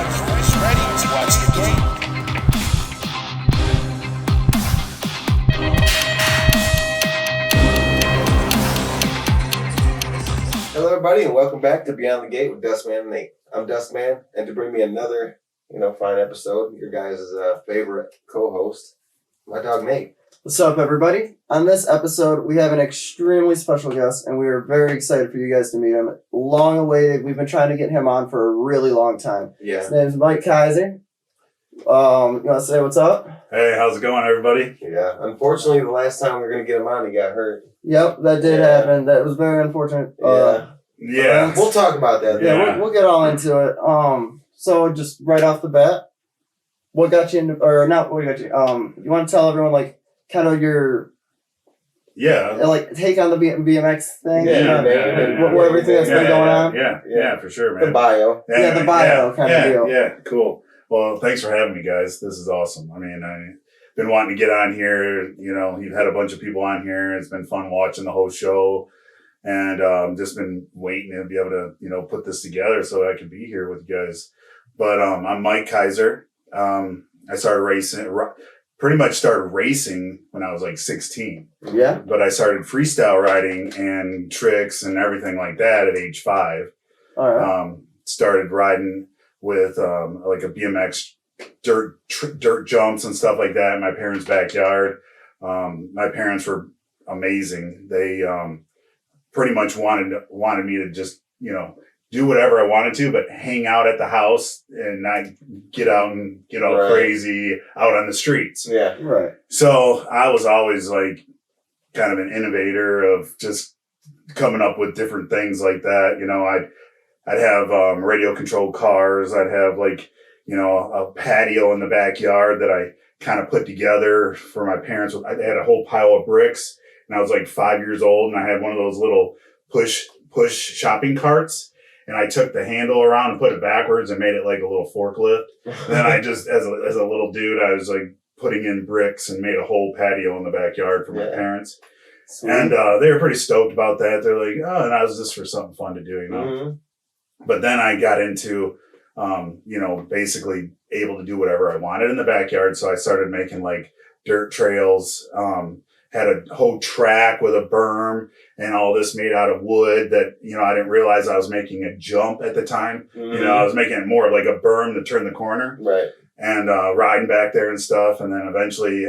Everybody's ready to watch the game. Hello, everybody, and welcome back to Beyond the Gate with Dustman and Nate. I'm Dustman, and to bring me another, fine episode, your guys' favorite co-host, my dog Nate. What's up, everybody? On this episode, we have an extremely special guest, and we are very excited for you guys to meet him. Long awaited. We've been trying to get him on for a really long time. Yeah. His name is Mike Kaiser. You want to say what's up? Hey, how's it going, everybody? Yeah. Unfortunately, the last time we were going to get him on, he got hurt. Yep, that did happen. That was very unfortunate. Yeah. We'll talk about that. Yeah, we'll get all into it. So just right off the bat, what got you into, or not what got you, you want to tell everyone, like, kind of your take on the BMX thing, everything that's been going on. Yeah, for sure, man. The bio. The bio kind of deal. Yeah, cool. Well, thanks for having me, guys. This is awesome. I mean, I've been wanting to get on here. You've had a bunch of people on here. It's been fun watching the whole show, and just been waiting to be able to, put this together so I can be here with you guys. But I'm Mike Kaiser. I pretty much started racing when I was like 16. Yeah. But I started freestyle riding and tricks and everything like that at age 5. All right. Started riding with like a BMX dirt jumps and stuff like that in my parents' backyard. My parents were amazing. They pretty much wanted me to just, do whatever I wanted to, but hang out at the house and not get out and get all crazy out on the streets. Yeah. Right. So I was always like kind of an innovator of just coming up with different things like that. I'd have radio controlled cars. I'd have a patio in the backyard that I kind of put together for my parents. I had a whole pile of bricks, and I was like 5 years old, and I had one of those little push shopping carts. And I took the handle around and put it backwards and made it like a little forklift. And then I just, as a little dude, I was like putting in bricks and made a whole patio in the backyard for my parents. Sweet. And they were pretty stoked about that. They're like, oh, and I was just for something fun to do, Mm-hmm. But then I got into, basically able to do whatever I wanted in the backyard. So I started making like dirt trails, had a whole track with a berm and all this made out of wood that, I didn't realize I was making a jump at the time. Mm-hmm. I was making it more like a berm to turn the corner. Right. And riding back there and stuff. And then eventually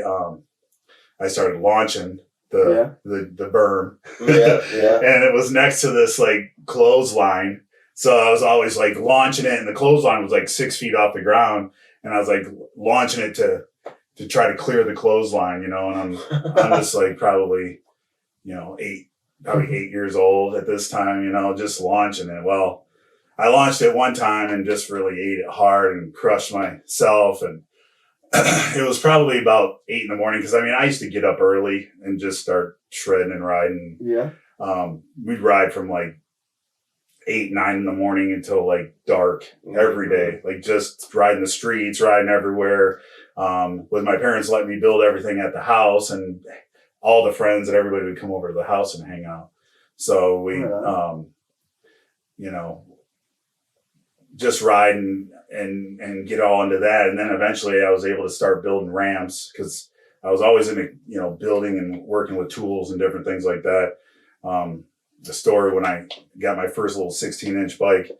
I started launching the berm. Yeah. And it was next to this like clothesline. So I was always like launching it, and the clothesline was like 6 feet off the ground. And I was like launching it to try to clear the clothesline, and I'm just like probably, 8 years old at this time, just launching it. Well, I launched it one time and just really ate it hard and crushed myself. And it was probably about 8 a.m. because I used to get up early and just start shredding and riding. Yeah. We'd ride from like 8, 9 in the morning until like dark every day, like just riding the streets, riding everywhere. With my parents letting me build everything at the house, and all the friends and everybody would come over to the house and hang out. So we, just ride and get all into that. And then eventually I was able to start building ramps because I was always into, building and working with tools and different things like that. The story when I got my first little 16-inch bike,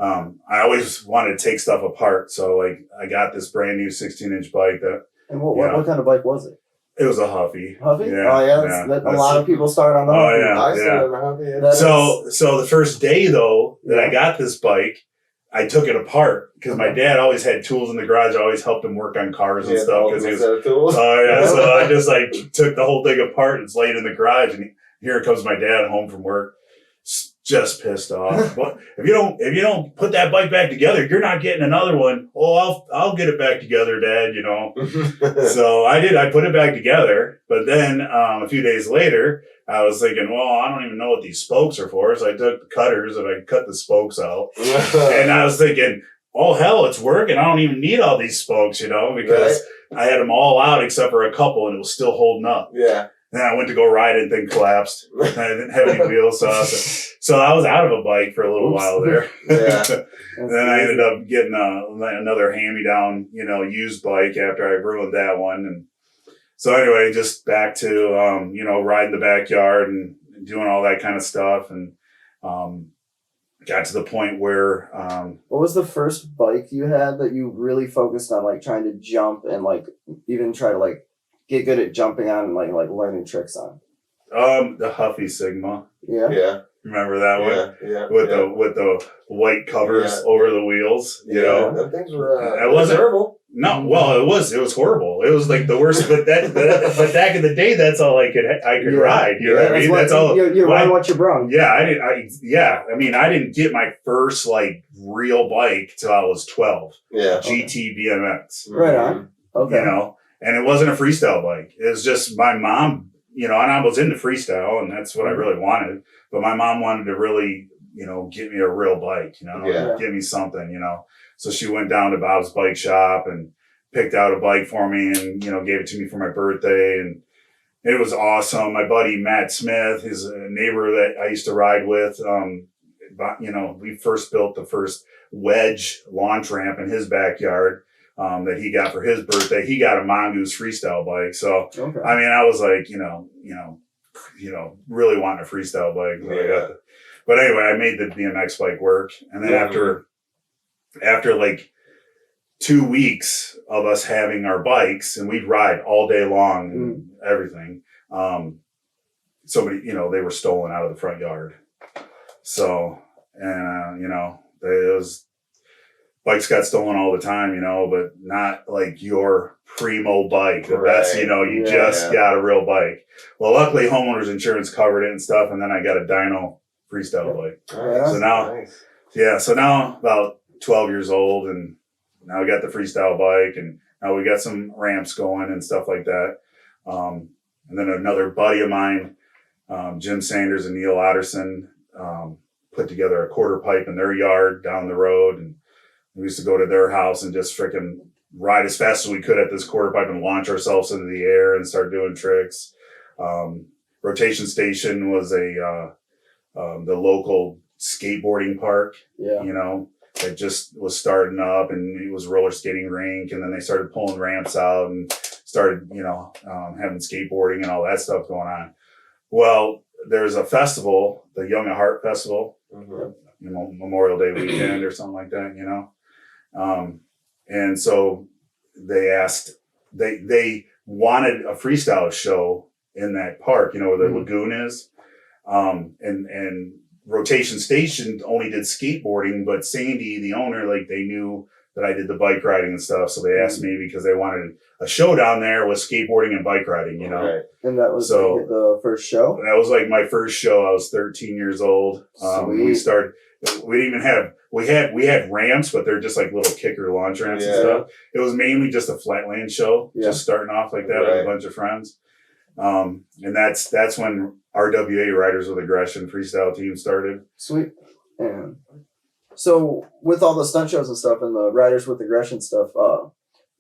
I always wanted to take stuff apart. So like I got this brand new 16-inch bike that. And what kind of bike was it? It was a Huffy. Huffy? Yeah, oh yeah, a lot of people start on the Huffy. Oh yeah, I started on a Huffy. So the first day though that I got this bike, I took it apart because my dad always had tools in the garage. I always helped him work on cars and stuff because he was. Oh yeah, so I just like took the whole thing apart and it's laid in the garage, and here comes my dad home from work. Just pissed off. But if you don't put that bike back together, you're not getting another one. Oh, I'll get it back together, Dad, So I did. I put it back together. But then a few days later, I was thinking, well, I don't even know what these spokes are for. So I took the cutters and I cut the spokes out. And I was thinking, oh, hell, it's working. I don't even need all these spokes, because I had them all out except for a couple and it was still holding up. Yeah. Then I went to go ride it, and thing collapsed. I didn't have any wheels, so I was out of a bike for a little while there. Yeah. Then I ended up getting another hand-me-down, used bike after I ruined that one. And so anyway, just back to riding the backyard and doing all that kind of stuff, and got to the point where what was the first bike you had that you really focused on, like trying to jump and like even try to like get good at jumping on and like learning tricks on? The Huffy Sigma. Yeah. Yeah. Remember that one? Yeah. With the white covers over the wheels, Them things were that wasn't terrible. No, well, it was horrible. It was like the worst. But back in the day, that's all I could ride. You know what I mean? That's all. You ride what you brung. Yeah, I didn't get my first like real bike till I was 12. Yeah. GT BMX. Right on. Okay. And it wasn't a freestyle bike. It was just my mom. And I was into freestyle, and that's what I really wanted. But my mom wanted to really, get me a real bike. Give me something. So she went down to Bob's bike shop and picked out a bike for me and, gave it to me for my birthday. And it was awesome. My buddy, Matt Smith, is a neighbor that I used to ride with. We first built the first wedge launch ramp in his backyard that he got for his birthday. He got a Mongoose freestyle bike. So, Okay. I mean, I was like, really wanting a freestyle bike. Yeah. But anyway, I made the BMX bike work. And then after like 2 weeks of us having our bikes, and we'd ride all day long and everything, somebody, they were stolen out of the front yard. So, and, those bikes got stolen all the time, but not like your primo bike, the best, you just got a real bike. Well, luckily homeowners insurance covered it and stuff. And then I got a dyno freestyle bike. Nice. So now, so now about 12 years old, and now we got the freestyle bike, and now we got some ramps going and stuff like that. And then another buddy of mine, Jim Sanders and Neil Otterson, put together a quarter pipe in their yard down the road. And we used to go to their house and just freaking ride as fast as we could at this quarter pipe and launch ourselves into the air and start doing tricks. Rotation Station was the local skateboarding park, that just was starting up, and it was a roller skating rink. And then they started pulling ramps out and started, having skateboarding and all that stuff going on. Well, there's a festival, the Young at Heart Festival, Memorial Day weekend or something like that, and so they asked, they wanted a freestyle show in that park, where the lagoon is. And Rotation Station only did skateboarding, but Sandy, the owner, they knew that I did the bike riding and stuff. So they asked me because they wanted a show down there with skateboarding and bike riding, Right. And that was the first show? That was like my first show. I was 13 years old. We didn't even have, we had ramps, but they're just like little kicker launch ramps and stuff. It was mainly just a flatland show, just starting off like that with a bunch of friends. And that's when RWA, Riders with Aggression freestyle team, started. Sweet. And so with all the stunt shows and stuff and the Riders with Aggression stuff,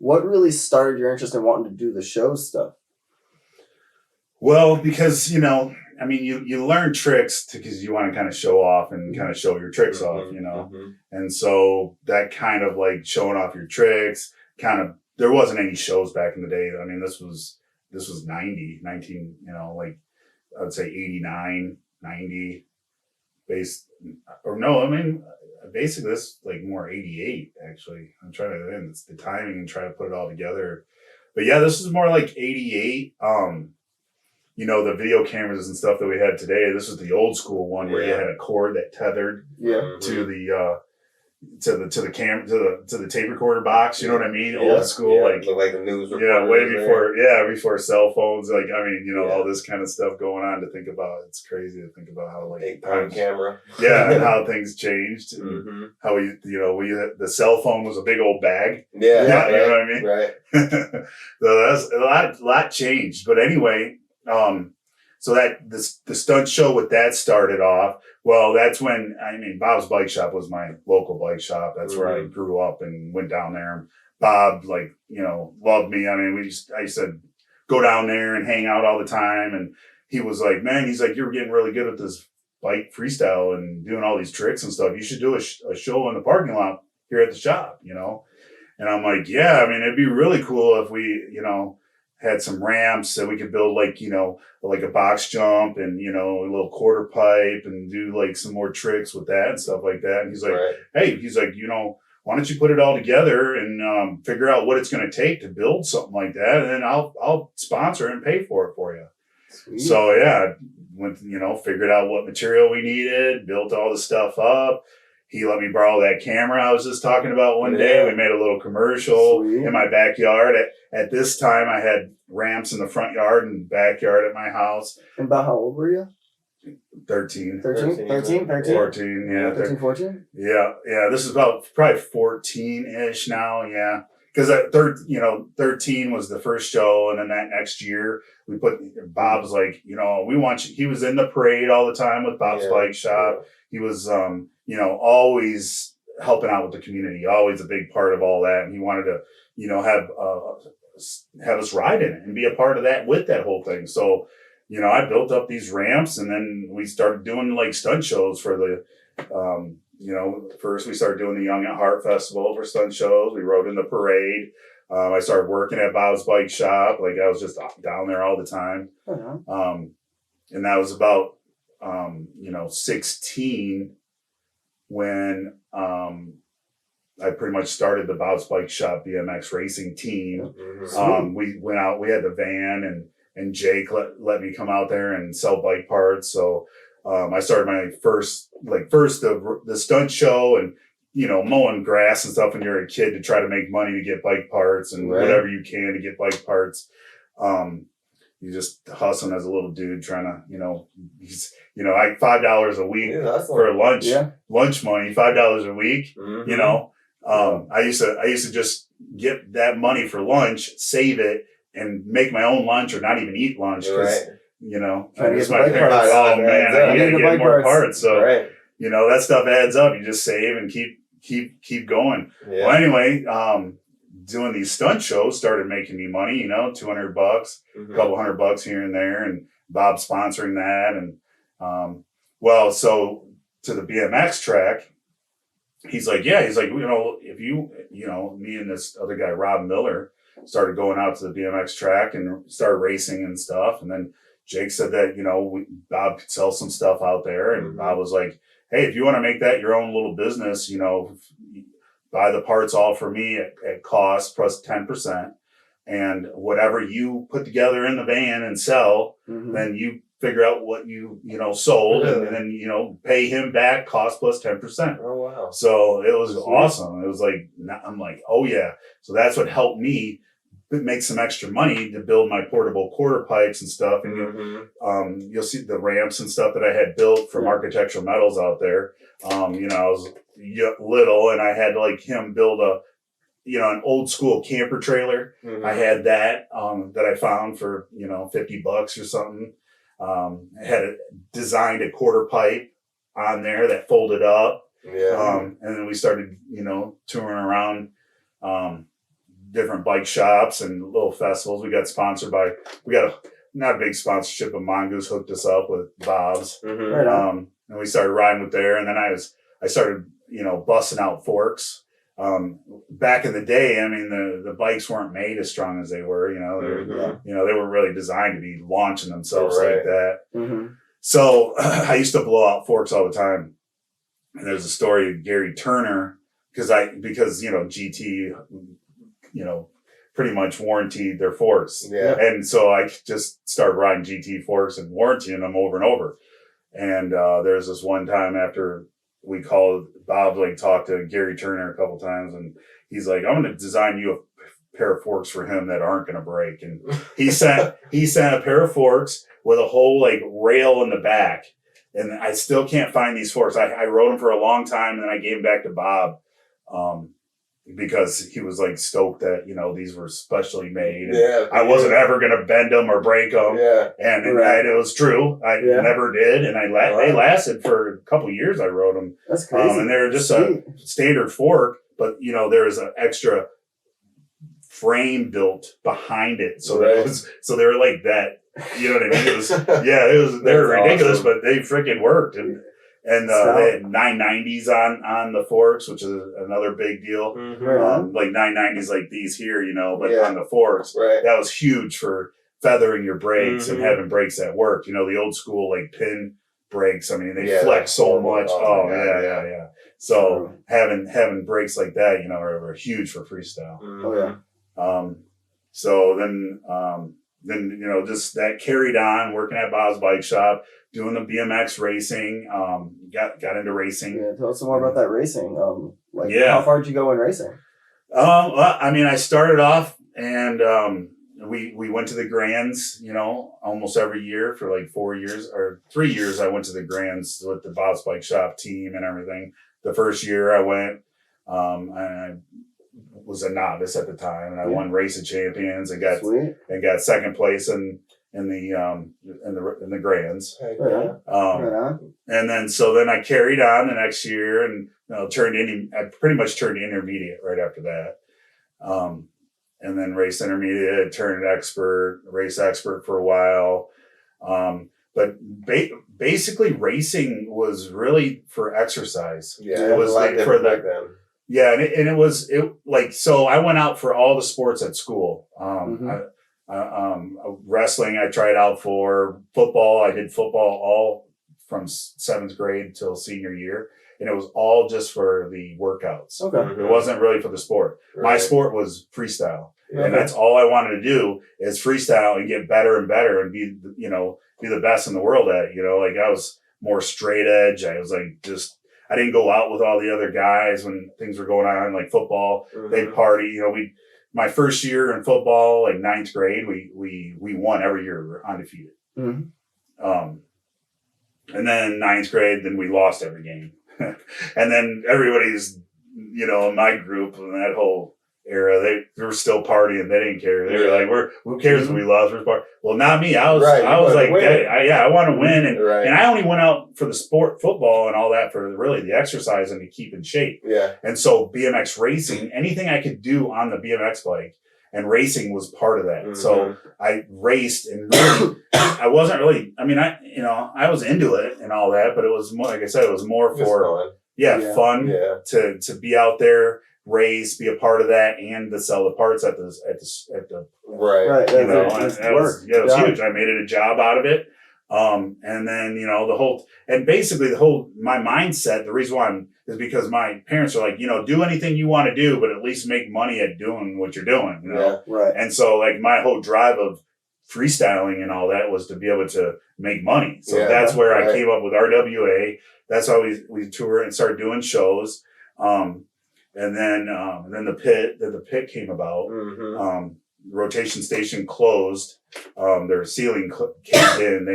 what really started your interest in wanting to do the show stuff? Well, because, you learn tricks because you want to kind of show off and kind of show your tricks off, And so that kind of like showing off your tricks, there wasn't any shows back in the day. I mean, this was 19, I would say 89, 90 basically this like more 88 actually. I'm trying to, it's the timing and try to put it all together. But yeah, this is more like 88. The video cameras and stuff that we had today, this is the old school one where you had a cord that tethered to the to the tape recorder box, you know what I mean? Old school, like the news reporter. Before cell phones, all this kind of stuff going on to think about. It's crazy to think about how 8-pound camera. And how things changed and how the cell phone was a big old bag. You know what I mean? Right. So that's a lot changed. But anyway, so that the stunt show with that started off. Well, that's when, Bob's Bike Shop was my local bike shop. That's where I grew up and went down there. Bob, loved me. I used to go down there and hang out all the time. And he was like, man, he's like, you're getting really good at this bike freestyle and doing all these tricks and stuff. You should do a show in the parking lot here at the shop, you know? And I'm like, yeah, I mean, it'd be really cool if we, you know, had some ramps that we could build like, you know, like a box jump and, you know, a little quarter pipe and do like some more tricks with that and stuff like that. And he's like, hey, he's like, you know, why don't you put it all together and figure out what it's going to take to build something like that. And then I'll sponsor and pay for it for you. Sweet. So yeah, went, you know, figured out what material we needed, built all the stuff up. He let me borrow that camera I was just talking about one day. We made a little commercial in my backyard. At this time, I had ramps in the front yard and backyard at my house. And about how old were you? 13. 13? 14, yeah. 13, 14? Yeah. This is about probably 14-ish now, yeah. Because 13 was the first show, and then that next year, Bob was like, you know, we want you. He was in the parade all the time with Bob's Bike Shop. He was, you know, always helping out with the community, always a big part of all that. And he wanted to, you know, have us ride in it and be a part of that with that whole thing. So, you know, I built up these ramps, and then we started doing like stunt shows for the, you know, first we started doing the Young at Heart Festival for stunt shows. We rode in the parade. I started working at Bob's Bike Shop. Like I was just down there all the time. And that was about, you know, 16 when I pretty much started the Bob's Bike Shop BMX racing team. We went out, we had the van, and Jake let me come out there and sell bike parts. So I started my first the stunt show, and, you know, mowing grass and stuff when you're a kid to try to make money to get bike parts and whatever you can to get bike parts. You just hustling as a little dude trying to, you know, I $5 a week for lunch, lunch money, $5 a week, you know. I used to just get that money for lunch, save it, and make my own lunch or not even eat lunch. You know, I guess my parents, I need to get more parts. So, you know, that stuff adds up. You just save and keep going. Well, anyway, doing these stunt shows started making me money, you know, $200, a couple $100 here and there, and Bob sponsoring that. And, well, so to the BMX track, he's like, you know, if you know, me and this other guy, Rob Miller, started going out to the BMX track and started racing and stuff. And then Jake said that, you know, Bob could sell some stuff out there. And Bob was like, hey, if you want to make that your own little business, you know, buy the parts all for me at cost plus 10%. And whatever you put together in the van and sell, then you figure out what you know, sold, and then, you know, pay him back cost plus 10%. Oh, wow. So it was awesome. It was like, I'm like, oh yeah. So that's what helped me make some extra money to build my portable quarter pipes and stuff. And you'll see the ramps and stuff that I had built from Architectural Metals out there. You know, I was little, and I had like him build an old school camper trailer. I had that I found for, you know, $50 or something. I had designed a quarter pipe on there that folded up. And then we started, you know, touring around different bike shops and little festivals. We got sponsored by, not a big sponsorship, but Mongoose hooked us up with Bob's. And we started riding with there. And then I started, you know, busting out forks. Back in the day, I mean, the bikes weren't made as strong as they were, you know, you know, they were really designed to be launching themselves like that. So I used to blow out forks all the time. And there's a story of Gary Turner, because, you know, GT, you know, pretty much warranted their forks. And so I just started riding GT forks and warrantying them over and over. And there's this one time after we called, Bob like talked to Gary Turner a couple times, and he's like, I'm going to design you a pair of forks for him that aren't going to break. And he sent a pair of forks with a whole like rail in the back. And I still can't find these forks. I rode them for a long time, and then I gave them back to Bob. Because he was like stoked that, you know, these were specially made. And I wasn't ever going to bend them or break them. And it was true. I never did. And they lasted for a couple years. I rode them. That's crazy. And they were just a standard fork, but, you know, there was an extra frame built behind it. So Right. that was, so they were like that, you know what I mean? It was, they were ridiculous, awesome. but they freaking worked. And they had 990s on the forks, which is another big deal. Mhm. Like 990s like these here, you know, but Yeah. on the forks, Right. that was huge for feathering your brakes and Mhm. having brakes that work. You know, the old school like pin brakes. I mean, they Yeah, flex so horrible. much. Oh Oh, my God, yeah. So having brakes like that, you know, are huge for freestyle. Oh yeah. So then you know, just that carried on working at Bob's Bike Shop, doing the BMX racing. Got into racing. Yeah, tell us some more about that racing. Like Yeah. how far did you go in racing? Well, I mean, I started off and we went to the Grands, you know, almost every year for like 4 years or 3 years. I went to the Grands with the Bob's Bike Shop team and everything. The first year I went, I was a novice at the time, and I won Race of Champions and got second place in the Grands. Heck Right yeah. on. Right on. And then I carried on the next year and I pretty much turned intermediate right after that. And then race intermediate, turned race expert for a while. But basically racing was really for exercise. Yeah, It was like like for back then. yeah, and it was so I went out for all the sports at school. Wrestling I tried out for, football. I did football all from 7th grade till senior year, and it was all just for the workouts. Okay. Mhm. It wasn't really for the sport. Right. My sport was freestyle, Yeah. and that's all I wanted to do is freestyle and get better and better and be the best in the world at it. You know, like I was more straight edge. I was like I didn't go out with all the other guys when things were going on, like football. Mhm. They'd party. You know, my first year in football, like 9th grade, we won every year. We were undefeated. Mm-hmm. And then 9th grade, then we lost every game. And then everybody's, you know, in my group and that whole era, they were still partying. They didn't care. They were like, who cares if we lost? Well, not me. I was like, I want to win. And I only went out for the sport, football and all that for really the exercise and to keep in shape. Yeah. And so BMX racing, anything I could do on the BMX bike, and racing was part of that. Mm-hmm. So I raced and really, I wasn't really, I mean, I was into it and all that, but it was more, like I said, it was more for, fun to be out there, race, be a part of that, and to sell the parts at the right. You know, it was huge. I made it a job out of it. And then, you know, my mindset, the reason why is because my parents are like, you know, do anything you want to do, but at least make money at doing what you're doing, you know? Yeah, right. And so like my whole drive of freestyling and all that was to be able to make money. So that's where I came up with RWA. That's how we toured and started doing shows. And then the pit came about. Mm-hmm. Rotation station closed. Their ceiling caved in.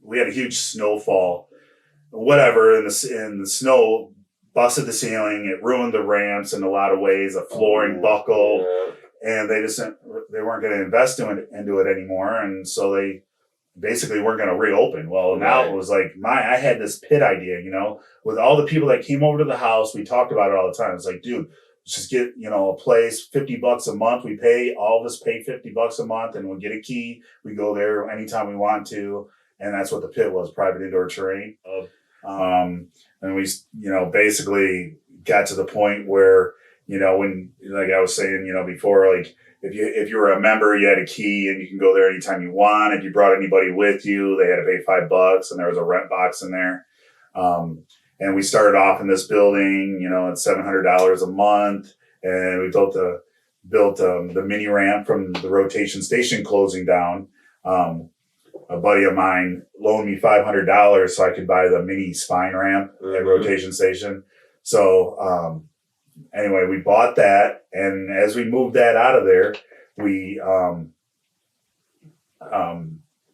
We had a huge snowfall, whatever, and the snow busted the ceiling. It ruined the ramps in a lot of ways. The flooring buckled, and they weren't going to invest into it anymore, and so they basically weren't going to reopen. Well, now it was like I had this pit idea, you know, with all the people that came over to the house. We talked about it all the time. It's like, dude, let's just get, you know, a place, $50 a month. We pay, all of us pay $50 a month, and we'll get a key. We go there anytime we want to. And that's what the pit was, private indoor terrain. And we, you know, basically got to the point where, you know, when, like I was saying, you know, before, like if you were a member, you had a key and you can go there anytime you want. If you brought anybody with you, they had to pay $5, and there was a rent box in there. And we started off in this building, you know, at $700 a month, and we built the mini ramp from the rotation station closing down. A buddy of mine loaned me $500 so I could buy the mini spine ramp at rotation station. So anyway, we bought that, and as we moved that out of there, we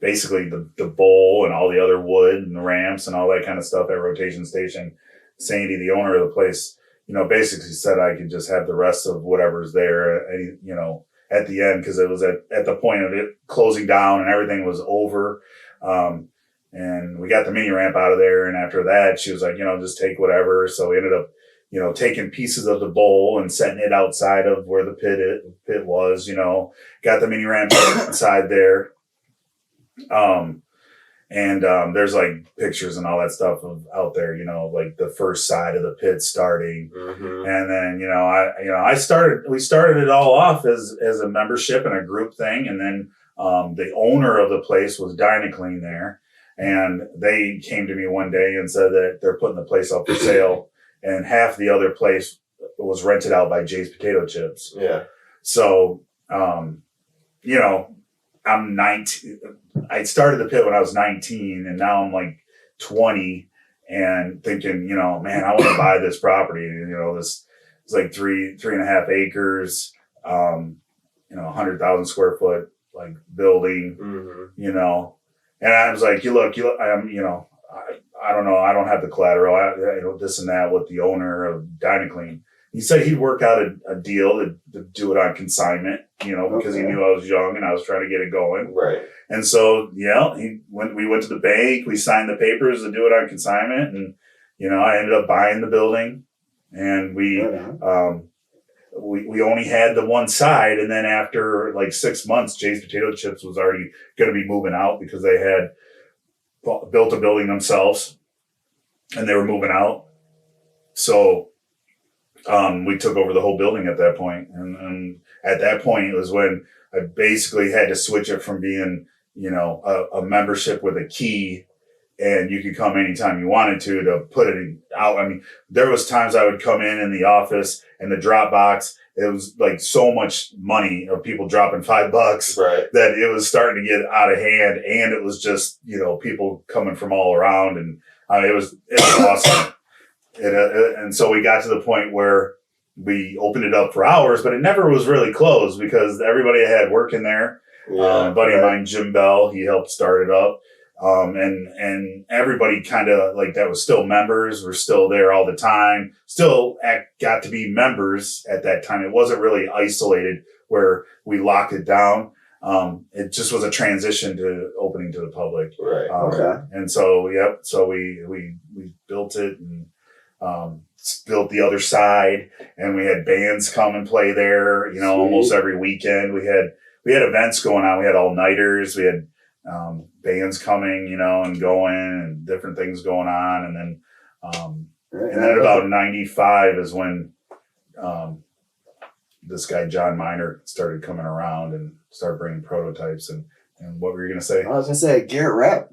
basically the bowl and all the other wood and the ramps and all that kind of stuff at rotation station. Sandy, the owner of the place, you know, basically said I could just have the rest of whatever's there, you know, at the end, because it was at the point of it closing down and everything was over. And we got the mini ramp out of there. And after that, she was like, you know, just take whatever. So we ended up taking pieces of the bowl and setting it outside of where the pit was, got the mini ramp inside there. There's like pictures and all that stuff out there, like the first side of the pit starting. Mm-hmm. And then, we started it all off as a membership and a group thing. And then, the owner of the place was Dynaclean there, and they came to me one day and said that they're putting the place up for sale, and half the other place was rented out by Jay's Potato Chips. Yeah. So, I'm 19. I started the pit when I was 19, and now I'm like 20 and thinking, man, I want to buy this property. This is like 3.5 acres, 100,000 square foot, like building, Mm-hmm. and I was like, look, I'm, I don't know. I don't have the collateral, this and that with the owner of Dynaclean. He said he'd work out a deal to do it on consignment, because he knew I was young and I was trying to get it going. Right. And so, we went to the bank, we signed the papers to do it on consignment. And, I ended up buying the building, and we only had the one side. And then after like 6 months, Jay's Potato Chips was already going to be moving out because they had built a building themselves and they were moving out. So, we took over the whole building at that point. And at that point, it was when I basically had to switch it from being, a membership with a key and you could come anytime you wanted to put it out. I mean, there was times I would come in the office and the drop box, it was like so much money of people dropping $5 Right. that it was starting to get out of hand. And it was just, people coming from all around, and it was awesome. And so we got to the point where we opened it up for hours, but it never was really closed because everybody had work in there. Yeah. A buddy of mine, Jim Bell, he helped start it up. And everybody kind of like that was still members, were still there all the time, still got to be members at that time. It wasn't really isolated where we locked it down. It just was a transition to opening to the public. Right. Okay. And so, so we built it and, built the other side, and we had bands come and play there, almost every weekend. We had events going on. We had all-nighters. We had, bands coming, and going, and different things going on. And then, and then about 95 is when, this guy, John Miner, started coming around and started bringing prototypes. And what were you going to say? I was going to say, Garrett Rapp,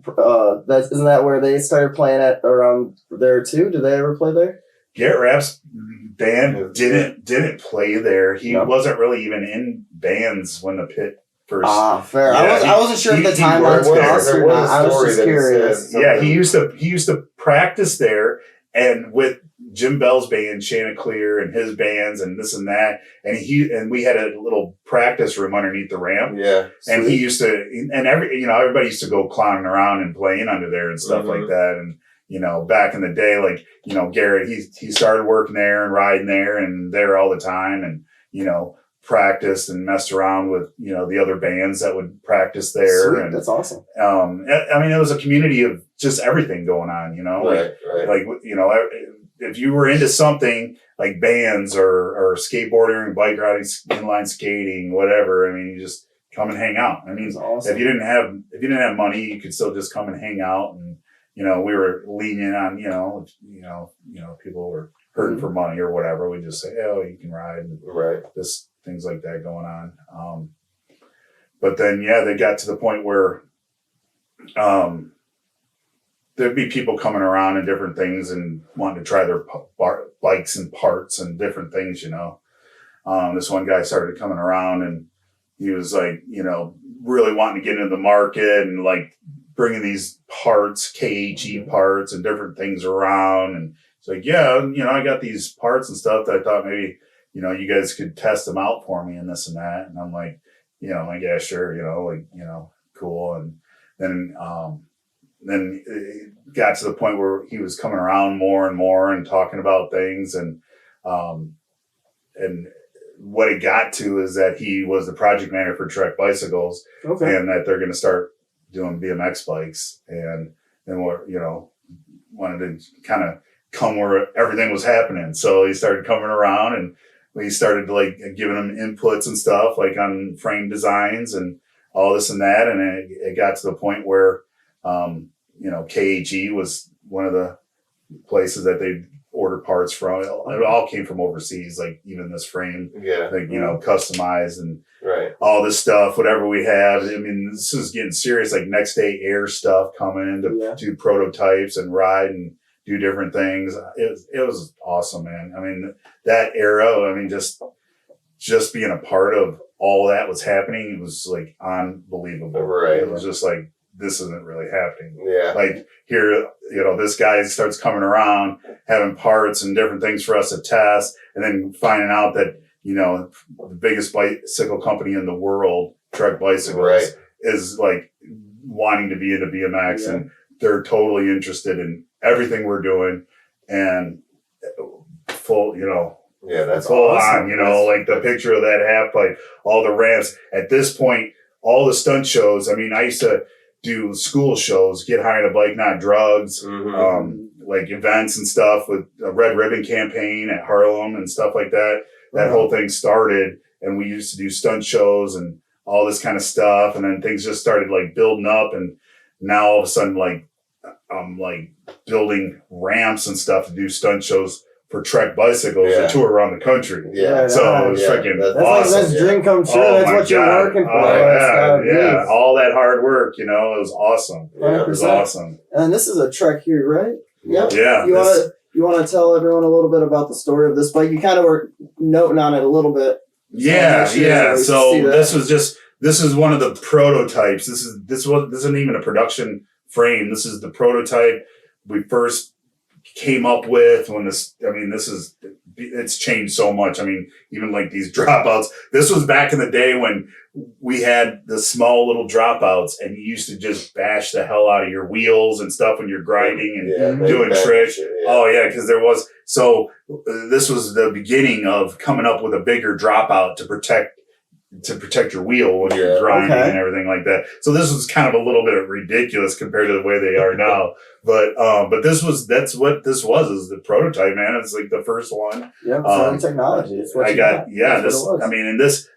isn't that where they started playing at around there too? Did they ever play there? Garrett Rapp's band didn't play there. He wasn't really even in bands when the pit first. Fair. Yeah, I wasn't sure if the timelines crossed or not. I was just curious. Yeah, he used to practice there, and with Jim Bell's band, Chanticleer, and his bands, and this and that, and we had a little practice room underneath the ramp. Yeah, and he used to, and everybody used to go clowning around and playing under there and stuff like that, and. Back in the day, like, Garrett, he started working there and riding there and there all the time, and, practiced and messed around with, the other bands that would practice there. Sweet, and that's awesome. I mean, it was a community of just everything going on, Right. like, if you were into something like bands or skateboarding, bike riding, inline skating, whatever, I mean, you just come and hang out. I mean, awesome. if you didn't have money, you could still just come and hang out. And, we were lenient on, people were hurting for money or whatever. We just say, oh, you can ride. And Right. just things like that going on. But then, they got to the point where there'd be people coming around and different things and wanting to try their bikes and parts and different things, This one guy started coming around and he was like, really wanting to get into the market and like bringing these parts, KHE parts and different things around. And it's like, I got these parts and stuff that I thought maybe, you guys could test them out for me and this and that. And I'm like, yeah, sure, cool. And then it got to the point where he was coming around more and more and talking about things. And what it got to is that he was the project manager for Trek Bicycles, and that they're going to start doing BMX bikes. And then we're, wanted to kind of come where everything was happening. So he started coming around, and we started like giving him inputs and stuff like on frame designs and all this and that. And it got to the point where, KHE was one of the places that they ordered parts from. It all came from overseas, like even this frame, customized and all this stuff, whatever we have. I mean, this is getting serious, like next day air stuff coming in to do prototypes and ride and do different things. It was awesome, man. I mean, that era, I mean, just being a part of all that was happening, it was like unbelievable. Right. It was just like, this isn't really happening. Yeah. Like here, this guy starts coming around, having parts and different things for us to test, and then finding out that, the biggest bicycle company in the world, Trek Bicycles, is like wanting to be into BMX, and they're totally interested in everything we're doing, and full, that's full awesome. on, like the picture of that half pipe, all the ramps. At this point, all the stunt shows. I mean, I used to do school shows, get high on a bike, not drugs, like events and stuff with a Red Ribbon campaign at Harlem and stuff like that. That whole thing started, and we used to do stunt shows and all this kind of stuff. And then things just started like building up, and now all of a sudden, like I'm like building ramps and stuff to do stunt shows for Trek Bicycles to tour around the country. Yeah. So it was freaking that's awesome. Like that's dream come true. That's what you're working for. Yeah. All that hard work, it was awesome. Yeah. It was awesome. And this is a Trek here, right? Yep. Yeah. You want to tell everyone a little bit about the story of this bike? You kind of were noting on it a little bit. So this is one of the prototypes. This isn't even a production frame. This is the prototype we first came up with when it's changed so much. I mean, even like these dropouts, this was back in the day when we had the small little dropouts, and you used to just bash the hell out of your wheels and stuff when you're grinding and doing tricks. Because this was the beginning of coming up with a bigger dropout to protect your wheel when you're grinding and everything like that. So this was kind of a little bit ridiculous compared to the way they are now. But that's what this was, is the prototype, man. It's like the first one. Yeah, technology. It's what and this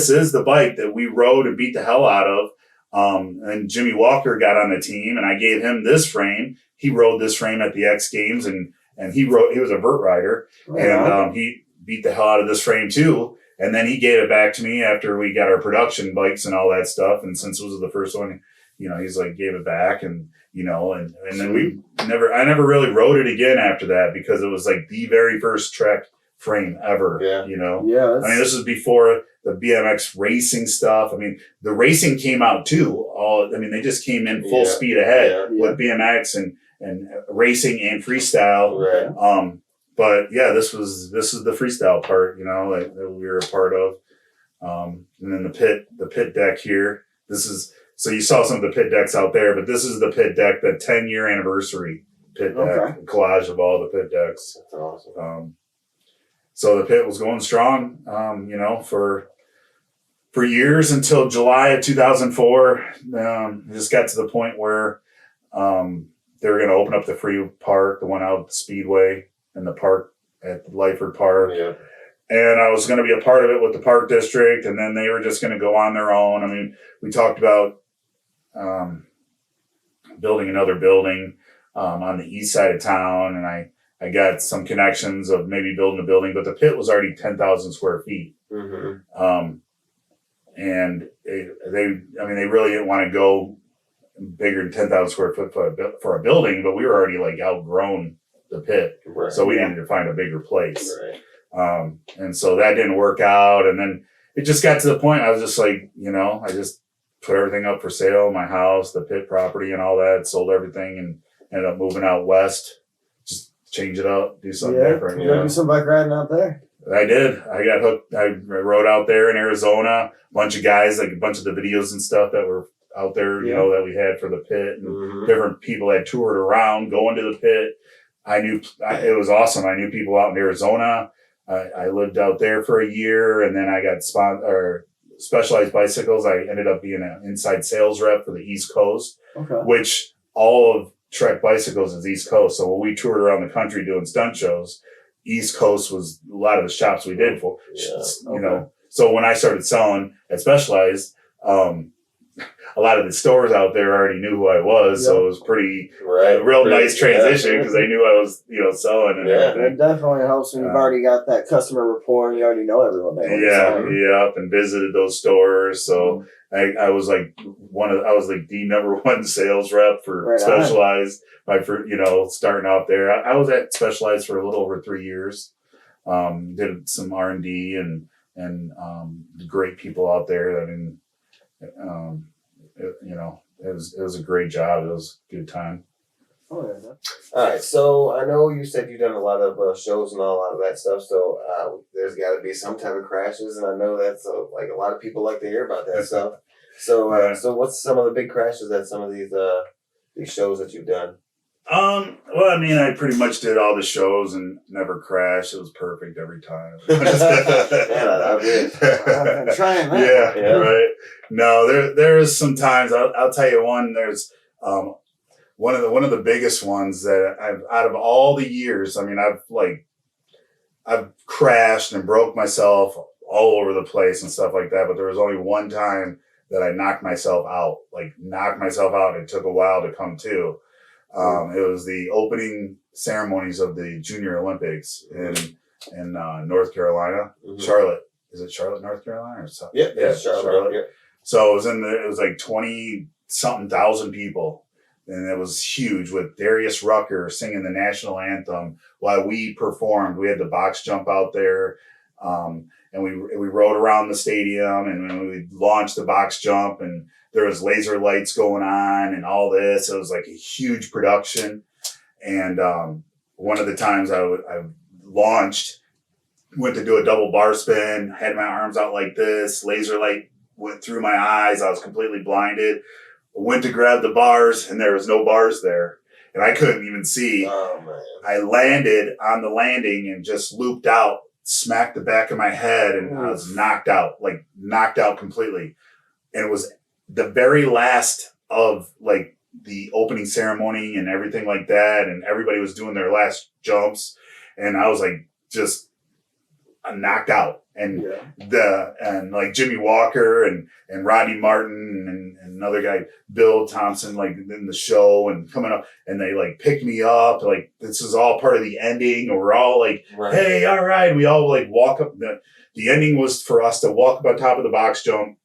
is the bike that we rode and beat the hell out of. And Jimmy Walker got on the team, and I gave him this frame. He rode this frame at the X Games, and he was a vert rider, and he beat the hell out of this frame too. And then he gave it back to me after we got our production bikes and all that stuff. And since it was the first one, he's like, gave it back, and and then I never really rode it again after that, because it was like the very first Trek frame ever. I mean, this was before the BMX racing stuff. I mean, the racing came out too. They just came in full speed ahead with BMX and racing and freestyle. Right. But this is the freestyle part, that we were a part of. And then the pit deck here. So you saw some of the pit decks out there, but this is the pit deck, the 10-year anniversary pit deck, collage of all the pit decks. That's awesome. So the pit was going strong, for years until July of 2004. It just got to the point where they were going to open up the free park, the one out at the Speedway, in the park at Lyford Park. Yeah. And I was going to be a part of it with the park district, and then they were just going to go on their own. I mean, we talked about building another building on the east side of town, and I got some connections of maybe building a building, but the pit was already 10,000 square feet. Mm-hmm. And they really didn't want to go bigger than 10,000 square foot for a building, but we were already like outgrown the pit. Right. So we needed to find a bigger place. Right. And so that didn't work out. And then it just got to the point I was just like, I just put everything up for sale, my house, the pit property and all that, sold everything, and ended up moving out west, just change it up, do something different. Do some bike riding out there. I did. I got hooked. I rode out there in Arizona, a bunch of guys, like a bunch of the videos and stuff that were out there, that we had for the pit, and different people that toured around going to the pit. It was awesome. I knew people out in Arizona. I lived out there for a year, and then I got Specialized Bicycles. I ended up being an inside sales rep for the East Coast, which all of Trek bicycles is East Coast. So when we toured around the country doing stunt shows, East Coast was a lot of the shops we did for, you know. So when I started selling at Specialized, a lot of the stores out there already knew who I was. So it was pretty, real nice transition because they knew I was, you know, selling and everything. It definitely helps when you've already got that customer rapport and you already know everyone there. And visited those stores. So I was like I was like the number one sales rep for Specialized. You know, starting out there, I was at Specialized for a little over 3 years. Did some R&D and great people out there. I mean, you know, it was a great job. It was a good time. All right, so I know you said you've done a lot of shows and a lot of that stuff. So there's got to be some type of crashes, and I know that's like a lot of people like to hear about that stuff. So so what's some of the big crashes at some of these shows that you've done? Well, I mean, I pretty much did all the shows and never crashed. It was perfect every time. Man, I wish. I've been trying that. Yeah, right. No, there is sometimes. I'll tell you one. There's one of the biggest ones that I've out of all the years. I mean, I've crashed and broke myself all over the place and stuff like that. But there was only one time that I knocked myself out. It took a while to come to. It was the opening ceremonies of the Junior Olympics in North Carolina, Charlotte. Is it Charlotte, North Carolina, or something? Yeah, Charlotte. Yeah. So it was like 20-something thousand people, and it was huge with Darius Rucker singing the national anthem while we performed. We had the box jump out there, and we rode around the stadium, and we launched the box jump, and there was laser lights going on and all this. It was like a huge production. And one of the times I launched, went to do a double bar spin, had my arms out like this, laser light went through my eyes. I was completely blinded. Went to grab the bars and there was no bars there. And I couldn't even see. Oh, man. I landed on the landing and just looped out, smacked the back of my head, and I was knocked out completely. And it was the very last of like the opening ceremony and everything like that, and everybody was doing their last jumps, and I was like just knocked out. And like Jimmy Walker and Rodney Martin and another guy, Bill Thompson, like in the show and coming up, and they like picked me up, like this is all part of the ending, and we're all like, hey, all right, and we all like walk up. The ending was for us to walk up on top of the box jump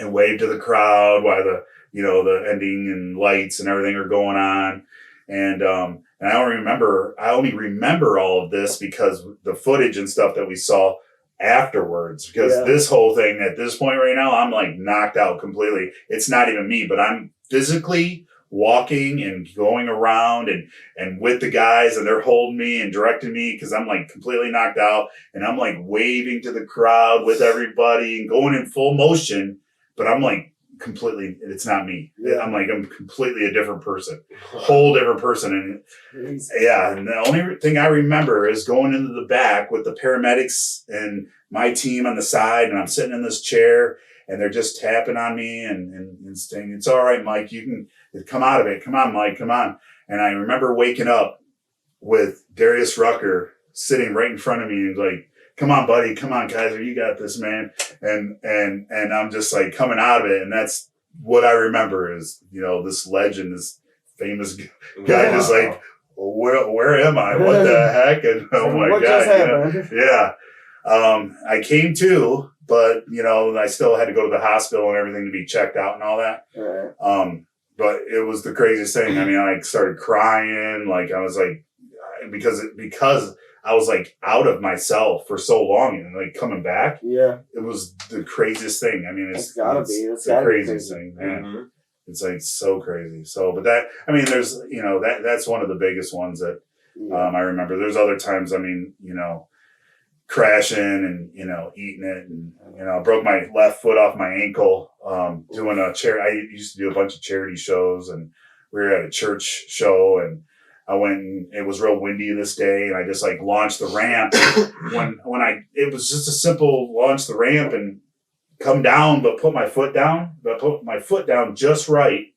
and wave to the crowd while the ending and lights and everything are going on. And I only remember all of this because the footage and stuff that we saw afterwards, because this whole thing at this point right now, I'm like knocked out completely. It's not even me, but I'm physically walking and going around and with the guys, and they're holding me and directing me because I'm like completely knocked out, and I'm like waving to the crowd with everybody and going in full motion. But I'm like completely, it's not me. I'm completely a different person, whole different person. And and the only thing I remember is going into the back with the paramedics and my team on the side, and I'm sitting in this chair and they're just tapping on me and saying, it's all right, Mike, you can come out of it. Come on, Mike, come on. And I remember waking up with Darius Rucker sitting right in front of me and like, come on, buddy. Come on, Kaiser. You got this, man. And I'm just like coming out of it. And that's what I remember is, this legend, this famous guy just like, where am I? What the heck? And oh my what God. Just I came to, but I still had to go to the hospital and everything to be checked out and all that. Right. But it was the craziest thing. I mean, I started crying. Like I was like, because I was like out of myself for so long, and like coming back, it was the craziest thing. I mean, it's the craziest thing, man. Mm-hmm. It's like so crazy. So, but there's, that's one of the biggest ones that I remember. There's other times, crashing and, eating it, and, I broke my left foot off my ankle, doing I used to do a bunch of charity shows, and we were at a church show, and I went and it was real windy this day, and I just like launched the ramp. It was just a simple launch the ramp and come down, but put my foot down just right.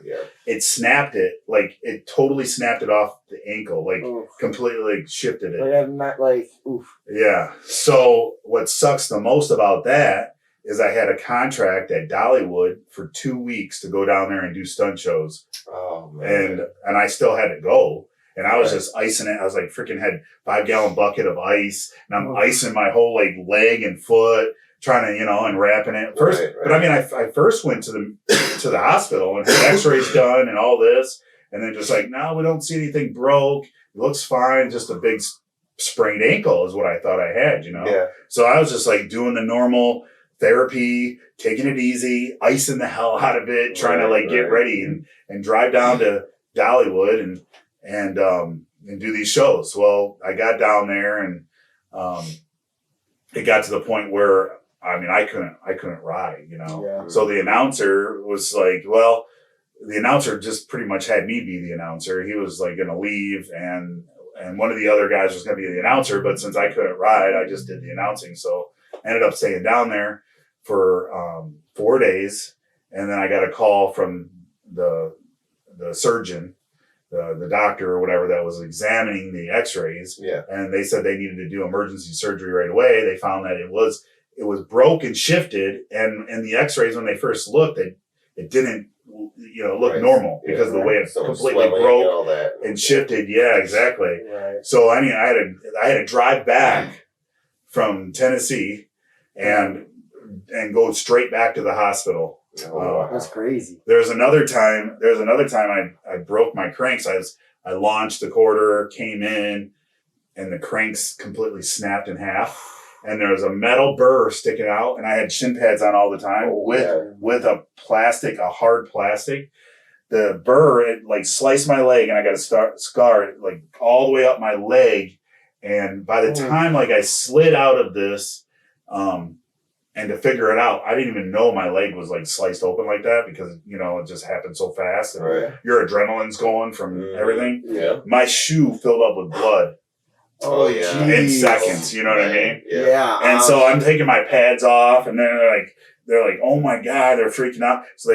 Yeah. it snapped it. Like, it totally snapped it off the ankle. Like, Oof. completely like, shifted it. Like I'm not like oof. Yeah. So what sucks the most about that is I had a contract at Dollywood for 2 weeks to go down there and do stunt shows. Oh man. And I still had to go. And I was Right. just icing it. I was like freaking had 5-gallon bucket of ice, and I'm Oh. icing my whole like leg and foot, trying to, and wrapping it first. Right. But I mean, I first went to the hospital and had x-rays done and all this. And then just like, no, we don't see anything broke. It looks fine. Just a big sprained ankle is what I thought I had, Yeah. So I was just like doing the normal therapy, taking it easy, icing the hell out of it, trying to like get ready and drive down to Dollywood and do these shows. Well, I got down there and it got to the point where I couldn't ride, Yeah. So the announcer was like, well, the announcer just pretty much had me be the announcer. He was like going to leave and one of the other guys was going to be the announcer, but since I couldn't ride, I just did the announcing. So I ended up staying down there for 4 days, and then I got a call from the surgeon, the doctor or whatever that was examining the x-rays. Yeah. And they said they needed to do emergency surgery right away. They found that it was broke and shifted, and in the x-rays when they first looked, it didn't look Right. normal because of the way it So completely swelling broke and all that. and shifted. Yeah, exactly. Right. So I had to drive back from Tennessee and go straight back to the hospital. Oh, wow. That's crazy. There's another time I broke my cranks. I launched the quarter, came in, and the cranks completely snapped in half. And there was a metal burr sticking out, and I had shin pads on all the time with a hard plastic. The burr, it like sliced my leg, and I got a scar like all the way up my leg. And by the time like I slid out of this, and to figure it out, I didn't even know my leg was like sliced open like that because it just happened so fast. And Right. your adrenaline's going from everything. Yeah. My shoe filled up with blood Oh, yeah. in geez. seconds. You know what I mean? Yeah. And so I'm taking my pads off, and then they're like, oh my God, they're freaking out. So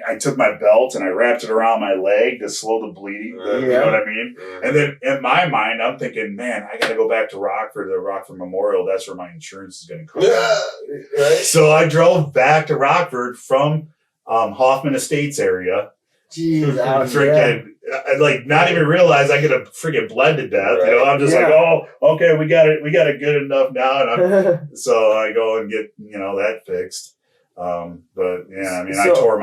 I took my belt and I wrapped it around my leg to slow the bleeding. You know what I mean? And then in my mind, I'm thinking, man, I got to go back to Rockford, the Rockford Memorial. That's where my insurance is going to come. Right. So I drove back to Rockford from Hoffman Estates area. Jeez, I freaking not even realize I could have freaking bled to death. Right. I'm just like, oh, okay, we got it good enough now. And so I go and get that fixed. But yeah, I tore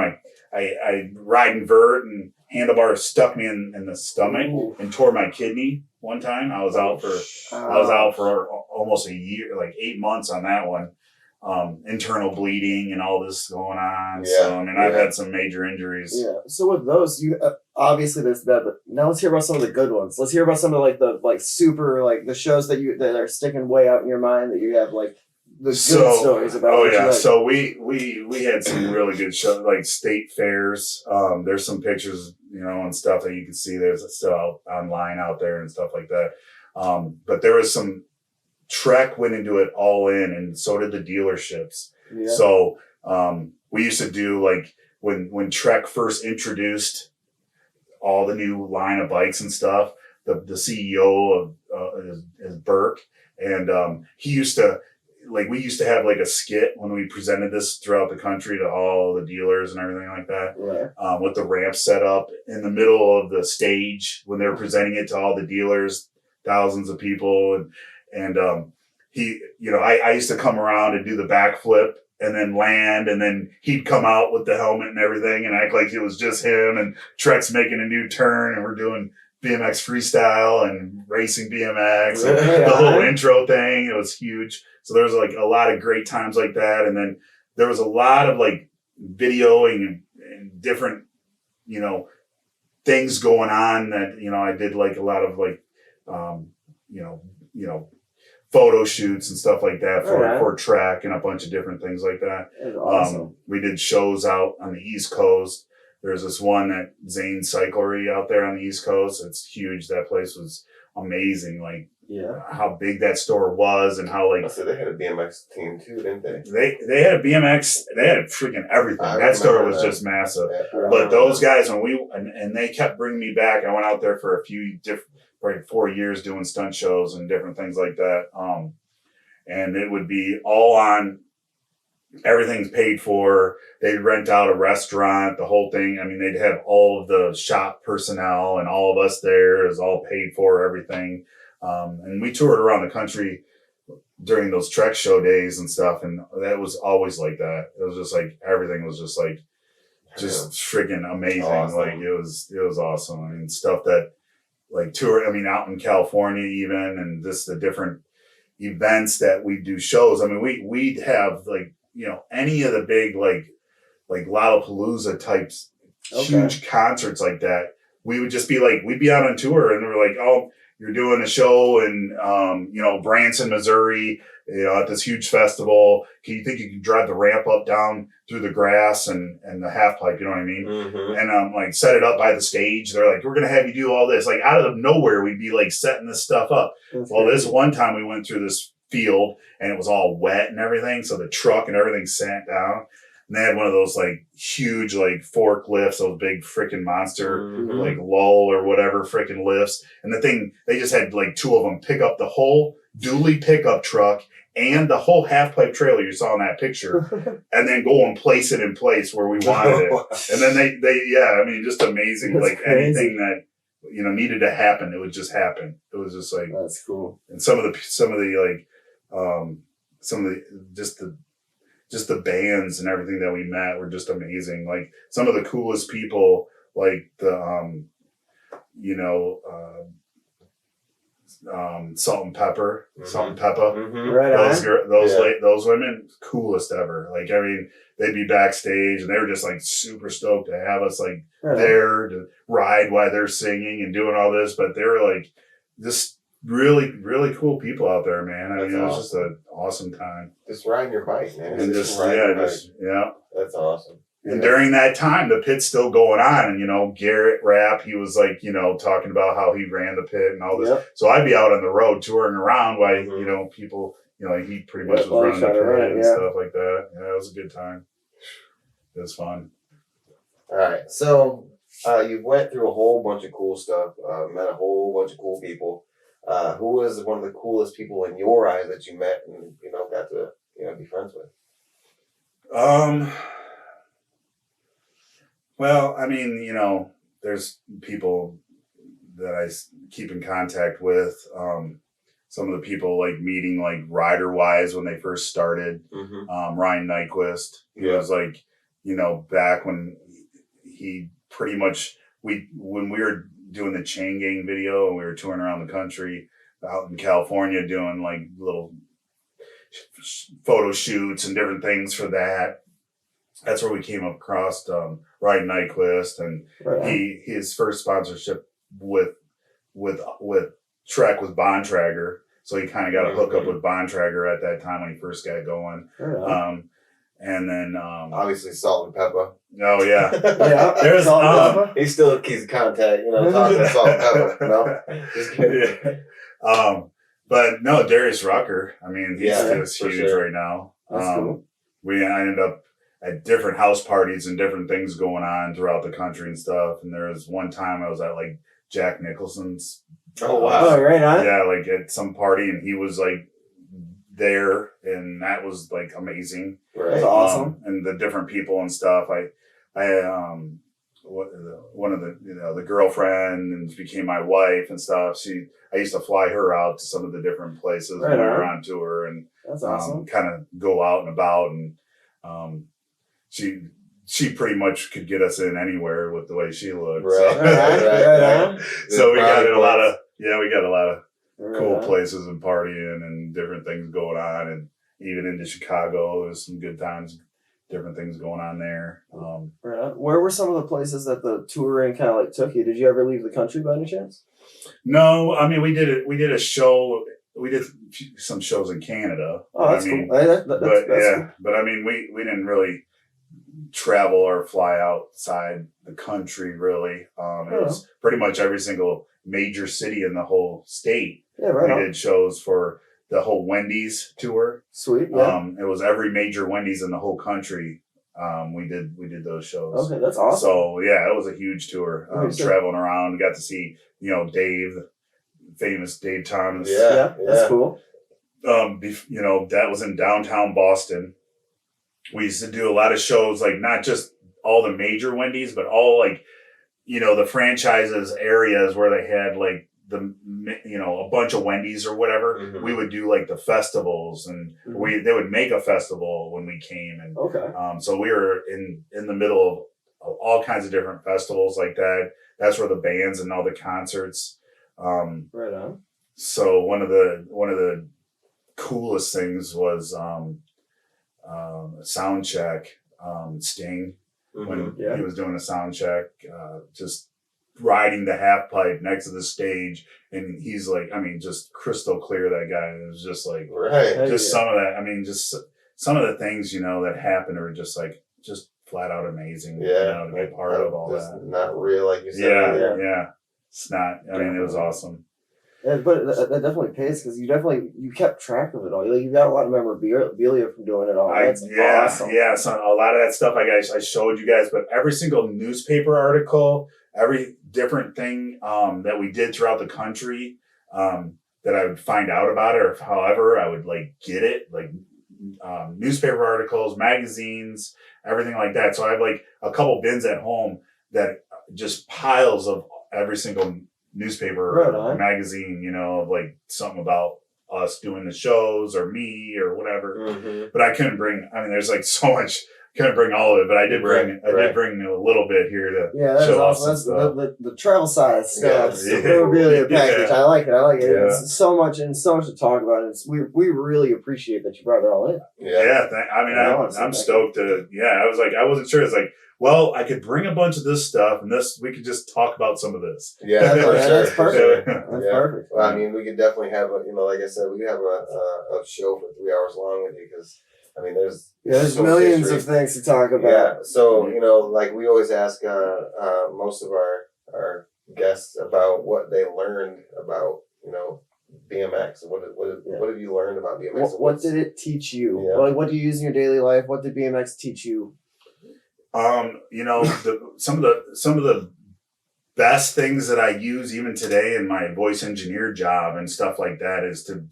I ride invert and handlebar stuck me in the stomach and tore my kidney one time. I was out for almost a year, like 8 months on that one. Internal bleeding and all this going on. Yeah. So I've had some major injuries. Yeah. So with those, you obviously there's that, but now let's hear about some of the good ones. Let's hear about some of the super the shows that are sticking way out in your mind that you have like the good stories about. Oh yeah. So we had some really good shows like state fairs. There's some pictures, and stuff that you can see. There's still out online out there and stuff like that. But there was some. Trek went into it all in, and so did the dealerships. Yeah. So we used to do like when Trek first introduced all the new line of bikes and stuff. The CEO is Burke, and he used to we used to have like a skit when we presented this throughout the country to all the dealers and everything like that. Right. With the ramp set up in the middle of the stage when they were presenting it to all the dealers, thousands of people and he, I used to come around and do the backflip and then land, and then he'd come out with the helmet and everything and act like it was just him, and Trek's making a new turn and we're doing BMX freestyle and racing BMX and the whole intro thing. It was huge. So there was like a lot of great times like that. And then there was a lot of like videoing and different, things going on that, I did like a lot of like, photo shoots and stuff like that for Trek and a bunch of different things like that. That's awesome. We did shows out on the East Coast. There's this one at Zane Cyclery out there on the East Coast. It's huge. That place was amazing. Like how big that store was and how like So they had a BMX team too, didn't they? they had a BMX, they had freaking everything. That store was just massive. Yeah, But those guys, and they kept bringing me back. I went out there for a few like 4 years doing stunt shows and different things like that. And it would be all on. Everything's paid for. They'd rent out a restaurant, the whole thing. I mean, they'd have all of the shop personnel and all of us there. It was all paid for, everything. And we toured around the country during those Trek show days and stuff. And that was always like that. It was just like, everything was just like, just freaking amazing. Awesome. Like it was awesome. I mean, stuff that like out in California even, and just the different events that we do shows. I mean, we'd have like, any of the big, like Lollapalooza types, huge concerts like that. We would just be like, we'd be out on tour and we're like, oh, you're doing a show in, Branson, Missouri, at this huge festival. You think you can drive the ramp up down through the grass and the half pipe, you know what I mean? Mm-hmm. And like set it up by the stage. They're like, we're going to have you do all this. Like out of nowhere, we'd be like setting this stuff up. This one time we went through this field and it was all wet and everything. So the truck and everything sank down. And they had one of those like huge like forklifts, those big freaking monster like lull or whatever freaking lifts. And the thing, they just had like two of them pick up the whole dually pickup truck and the whole half pipe trailer you saw in that picture, and then go and place it in place where we wanted it. And then they just amazing. That's like crazy. Anything that needed to happen, it would just happen. It was just like that's cool. And some of the just the bands and everything that we met were just amazing. Like some of the coolest people, like the Salt and Pepper, Salt and Pepper. Mm-hmm. Right Those women, coolest ever. Like, I mean, they'd be backstage and they were just like super stoked to have us like there to ride while they're singing and doing all this. But they were like just really, really cool people out there, man. I mean, it was just an awesome time. Just riding your bike, man. And That's awesome. And during that time, the pit's still going on. And, Garrett Rapp, he was like, talking about how he ran the pit and all this. Yep. So I'd be out on the road touring around while, people, he pretty much was running the pit and stuff like that. Yeah, it was a good time. It was fun. All right. So you went through a whole bunch of cool stuff, met a whole bunch of cool people. Who was one of the coolest people in your eyes that you met and, got to, be friends with? Well, I mean, there's people that I keep in contact with. Some of the people like meeting like rider wise when they first started. Mm-hmm. Ryan Nyquist. He was like, back when he pretty much when we were doing the Chain Gang video and we were touring around the country out in California doing like little photo shoots and different things for that. That's where we came across Ryan Nyquist, and his first sponsorship with Trek was Bontrager, so he kind of got a hookup with Bontrager at that time when he first got going. And then obviously Salt and Pepper. Oh yeah, There's he still keeps contact, talking to Salt and Pepper. No, just kidding. But no, Darius Rucker. I mean, he's just huge right now. That's cool. I ended up at different house parties and different things going on throughout the country and stuff. And there was one time I was at like Jack Nicholson's. Oh wow! Oh, right on. Yeah, like at some party, and he was like there, and that was like amazing. Right. That's awesome. And the different people and stuff. One of the girlfriend and became my wife and stuff. I used to fly her out to some of the different places when we were on tour, and that's awesome. Kind of go out and about, and she pretty much could get us in anywhere with the way she looked. Right. So we got a lot of cool places and partying and different things going on, and even into Chicago, there's some good times, different things going on there. Where were some of the places that the touring kind of like took you? Did you ever leave the country by any chance? No, I mean we did a show. We did some shows in Canada. Oh, that's cool. But I mean we didn't really travel or fly outside the country really. It was pretty much every single major city in the whole state. Yeah, right We on. did shows for the whole Wendy's tour. Sweet. Yeah. It was every major Wendy's in the whole country. We did those shows. Okay, that's awesome. So yeah, it was a huge tour. Nice. Traveling around, we got to see Dave, famous Dave Thomas. Yeah, that's cool. That was in downtown Boston. We used to do a lot of shows, like not just all the major Wendy's, but all like, the franchises areas where they had like a bunch of Wendy's or whatever. Mhm. We would do like the festivals, and they would make a festival when we came. And Okay. so we were in the middle of all kinds of different festivals like that. That's where the bands and all the concerts. Right on. So one of the coolest things was sound check. Sting, when Yeah. he was doing a sound check, just riding the half pipe next to the stage, and he's like, just crystal clear. That guy. It was just like, Right. just some of that. Just some of the things that happened are just flat out amazing. Yeah. To be a part of all Just that. not real, like you said. Yeah, earlier. It's not. It was awesome. Yeah, but that definitely pays because you kept track of it all. You got a lot of memorabilia from doing it all. That's awesome. Yeah. So a lot of that stuff I showed you guys, but every single newspaper article, every different thing that we did throughout the country, that I would find out about it, or however I would get it, newspaper articles, magazines, everything like that. So I have a couple bins at home that just piles of every single newspaper or magazine, of something about us doing the shows or me or whatever. Mm-hmm. But I couldn't bring, there's so much, couldn't bring all of it, but I did bring, I did bring a little bit here to that's show awesome. us That's the travel size stuff. Yeah. The memorabilia package. Yeah. I like it. Yeah. It's so much to talk about. And we really appreciate that you brought it all in. I'm stoked to, I wasn't sure. It's well, I could bring a bunch of this stuff, and we could just talk about some of this. Yeah, that's for perfect. sure. That's perfect. Well, we could definitely have like I said, we could have a show for 3 hours long with you because there's so millions history. of things to talk about. Yeah, so we always ask most of our guests about what they learned about BMX. What have you learned about BMX? What did it teach you? Yeah. What do you use in your daily life? What did BMX teach you? Some of the best things that I use even today in my voice engineer job and stuff like that is to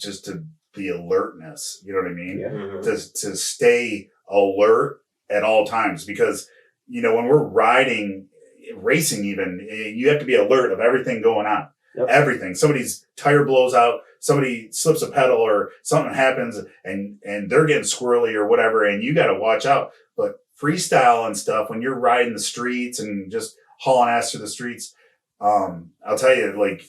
the alertness. You know what I mean? Yeah. Mm-hmm. To stay alert at all times, because when we're racing even, you have to be alert of everything going on. Yep. Everything. Somebody's tire blows out, somebody slips a pedal, or something happens and they're getting squirrely or whatever, and you got to watch out. But freestyle and stuff, when you're riding the streets and just hauling ass through the streets, I'll tell you,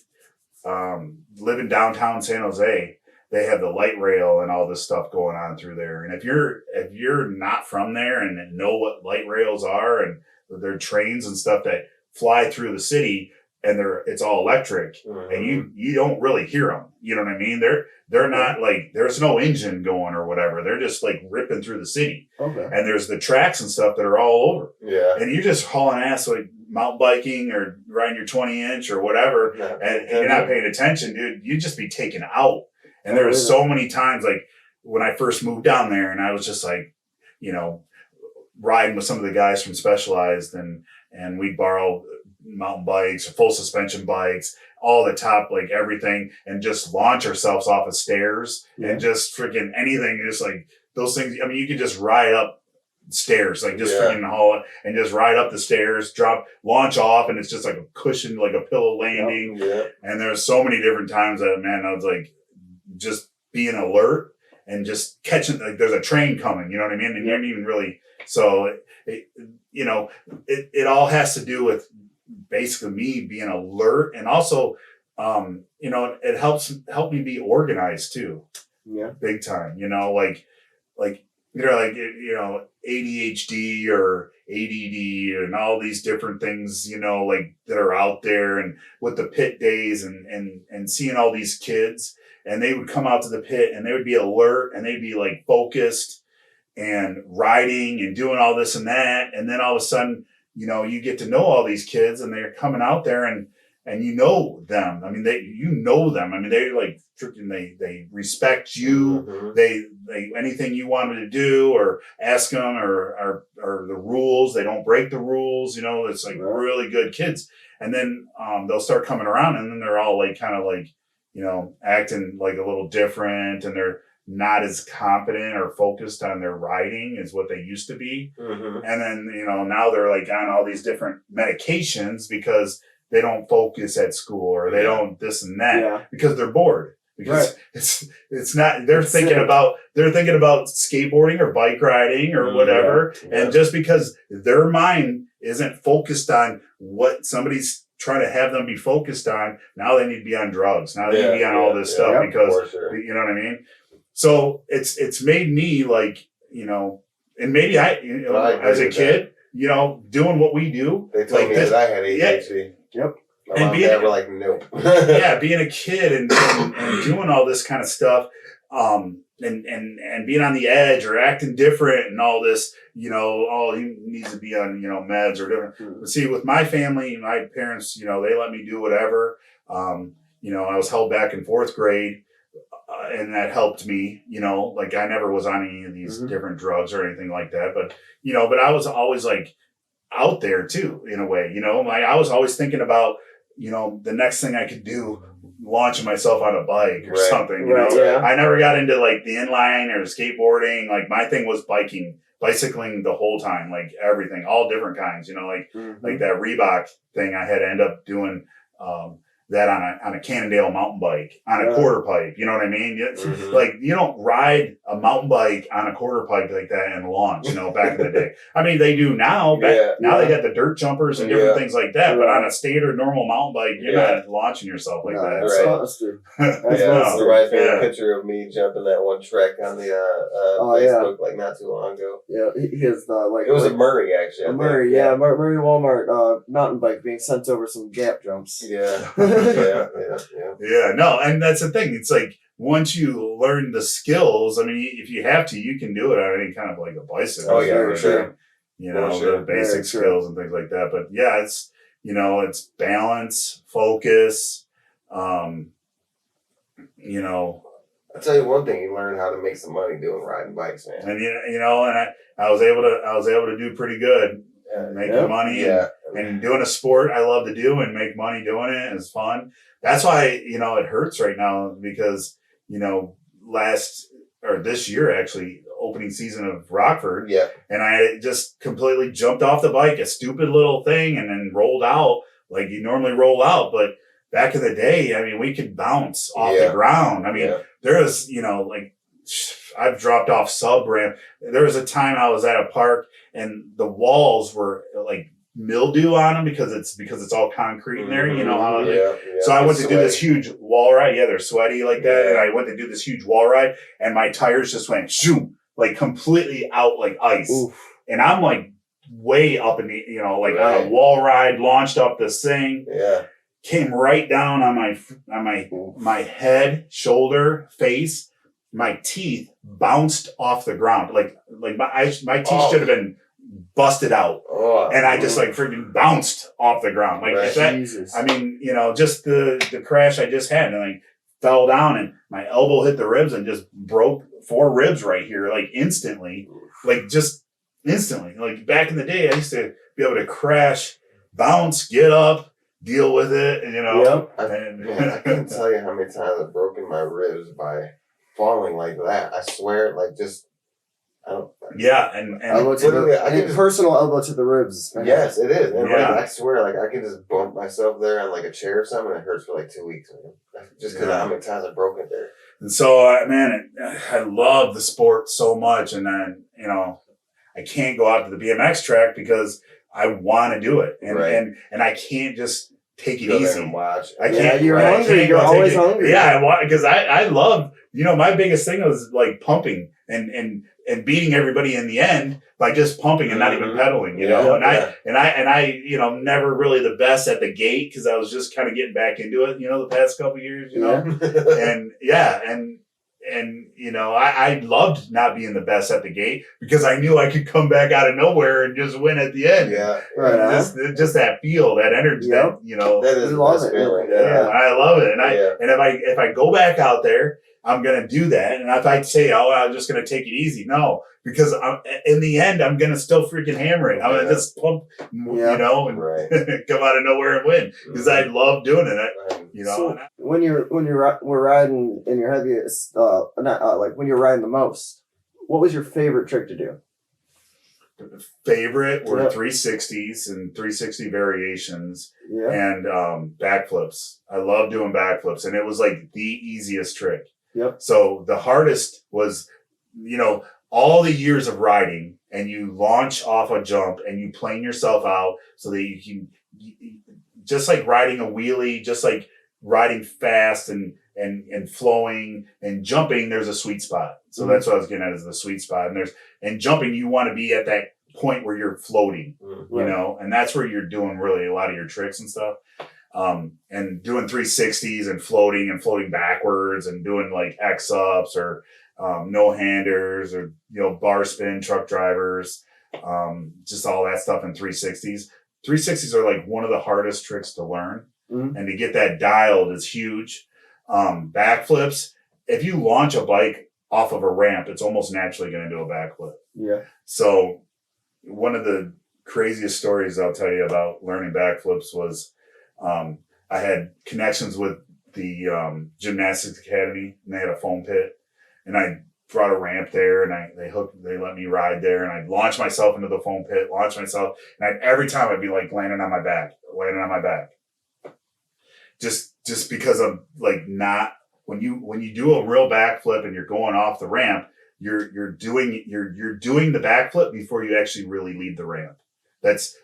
living downtown San Jose, they have the light rail and all this stuff going on through there. And if you're not from there and know what light rails are, and they're trains and stuff that fly through the city, and it's all electric, Mm-hmm. and you don't really hear them. You know what I mean? They're not there's no engine going or whatever. They're just ripping through the city. Okay. And there's the tracks and stuff that are all over. Yeah. And you're just hauling ass mountain biking or riding your 20-inch or whatever, and you're not paying attention, dude. You'd just be taken out. And there was so many times when I first moved down there, and I was just riding with some of the guys from Specialized, and we'd borrow mountain bikes or full suspension bikes, all the top, everything, and just launch ourselves off of stairs and just freaking anything. Just those things. You could just ride up stairs, freaking haul it and just ride up the stairs, launch off, and it's just a cushion, a pillow landing. Yep. And there's so many different times that, man, I was just being alert and just catching, there's a train coming, you know what I mean? And you didn't even really, so it all has to do with basically me being alert, and also, it helped me be organized too. Yeah. Big time, ADHD or ADD and all these different things, that are out there, and with the pit days and seeing all these kids, and they would come out to the pit and they would be alert and they'd be focused and riding and doing all this and that. And then all of a sudden, you get to know all these kids, and they're coming out there, and and you know them. I mean, you know them. I mean, they're like freaking, they respect you. Mhm. They anything you want them to do or ask them or the rules, they don't break the rules. You know, it's like really good kids. And then they'll start coming around, and then they're all like kind of like, you know, acting like a little different, and they're not as confident or focused on their riding as what they used to be. Mhm. And then, you know, now they're like on all these different medications because they don't focus at school or they don't this and that because they're bored. Because it's not, they're thinking about skateboarding or bike riding or whatever. And just because their mind isn't focused on what somebody's trying to have them be focused on, now they need to be on drugs. Now they need to be on all this stuff because, you know what I mean? So it's made me like, you know, and maybe as a kid, you know, doing what we do. They told me that I had ADHD. Yep. My mom and dad were like, nope. Being a kid and doing all this kind of stuff, and being on the edge or acting different and all this, you know, he needs to be on, you know, meds or different. But see, with my family, my parents, you know, they let me do whatever. You know, I was held back in 4th grade. And that helped me, you know, like I never was on any of these different drugs or anything like that. But, you know, but I was always like out there too, in a way, you know, like I was always thinking about, you know, the next thing I could do, launching myself on a bike or something, you know. I never got into like the inline or the skateboarding. Like my thing was bicycling the whole time, like everything, all different kinds, you know, like that Reebok thing. I had to end up doing, that on a Cannondale mountain bike on a quarter pipe. You know what I mean? Like you don't ride a mountain bike on a quarter pipe like that and launch, you know, back in the day. I mean, they do now. Now they got the dirt jumpers and different things like that. But on a standard normal mountain bike, you're not launching yourself like that. That's true. It reminds me of a picture of me jumping that one trek on the Facebook like not too long ago. Yeah, his like it was a Murray actually. A Murray, Murray Walmart mountain bike being sent over some gap jumps. No, and that's the thing. It's like once you learn the skills, I mean, if you have to, you can do it on any kind of like a bicycle. Oh yeah, for sure. You know, the basic skills and things like that. But yeah, it's, you know, it's balance, focus. You know, I'll tell you one thing: you learn how to make some money doing riding bikes, man. And you know, and I was able to do pretty good. Making money and doing a sport I love to do and make money doing it is fun. That's why, you know, it hurts right now because, you know, this year actually, opening season of Rockford. And I just completely jumped off the bike, a stupid little thing, and then rolled out like you normally roll out. But back in the day, I mean, we could bounce off the ground. I mean, there was, you know, like I've dropped off sub ramp. There was a time I was at a park and the walls were like mildew on them because it's all concrete in there. You know how so I went to do this huge wall ride. Yeah, they're sweaty like that. And I went to do this huge wall ride and my tires just went shoom, like completely out like ice. Oof. And I'm like way up in the, you know, like on a wall ride, launched up this thing. Came right down on my head, shoulder, face. My teeth bounced off the ground. Like my teeth should have been busted out. And I just like freaking bounced off the ground. Like that, I mean, you know, just the crash I just had and like fell down and my elbow hit the ribs and just broke 4 ribs right here, like instantly. Like just instantly. Like back in the day, I used to be able to crash, bounce, get up, deal with it, and you know. I can't tell you how many times I've broken my ribs by falling like that. I swear, like just I don't. And personal elbow to the ribs. Yes, it is. And like, I swear, like I can just bump myself there on like a chair or something. And it hurts for like 2 weeks, just because how many times I've broken it there. And so, I love the sport so much, and then you know, I can't go out to the BMX track because I want to do it, and I can't just take it easy. And watch. I can't. You're hungry. You're always hungry. Yeah, I want because I love. You know, my biggest thing was like pumping and beating everybody in the end by just pumping and not even pedaling. You know, and I you know, never really the best at the gate because I was just kind of getting back into it. You know, the past couple of years. You know, and you know, I loved not being the best at the gate because I knew I could come back out of nowhere and just win at the end. Yeah. Right. Just that feel, that energy, Yep. that, you know, That is We the love best it. feeling. Yeah. I love it. And Yeah. and if I go back out there, I'm going to do that. And if I say, oh, I'm just going to take it easy. No, because in the end, I'm going to still freaking hammer it. I'm going to just pump, you know, and Right. come out of nowhere and win because I love doing it. You know, So when you were riding in your heaviest, like when you're riding the most, what was your favorite trick to do? favorite were Yep. 360s and 360 variations Yeah. and backflips. I love doing backflips, and it was like the easiest trick. Yep. So the hardest was, you know, all the years of riding, and you launch off a jump and you plane yourself out so that you can, just like riding a wheelie, just like riding fast and flowing and jumping, there's a sweet spot. So that's what I was getting at, is the sweet spot. And jumping, you want to be at that point where you're floating, you know, and that's where you're doing really a lot of your tricks and stuff. And doing 360s and floating backwards and doing like X ups or no handers or, you know, bar spin, truck drivers, just all that stuff in 360s. 360s are like one of the hardest tricks to learn. And to get that dialed is huge. Backflips, if you launch a bike off of a ramp, it's almost naturally going to do a backflip. Yeah. So one of the craziest stories I'll tell you about learning backflips was I had connections with the gymnastics academy, and they had a foam pit, and I brought a ramp there, and they let me ride there, and I'd launch myself into the foam pit, and every time I'd be like landing on my back. Just because of like not, when you do a real backflip and you're going off the ramp, you're doing the backflip before you actually really leave the ramp.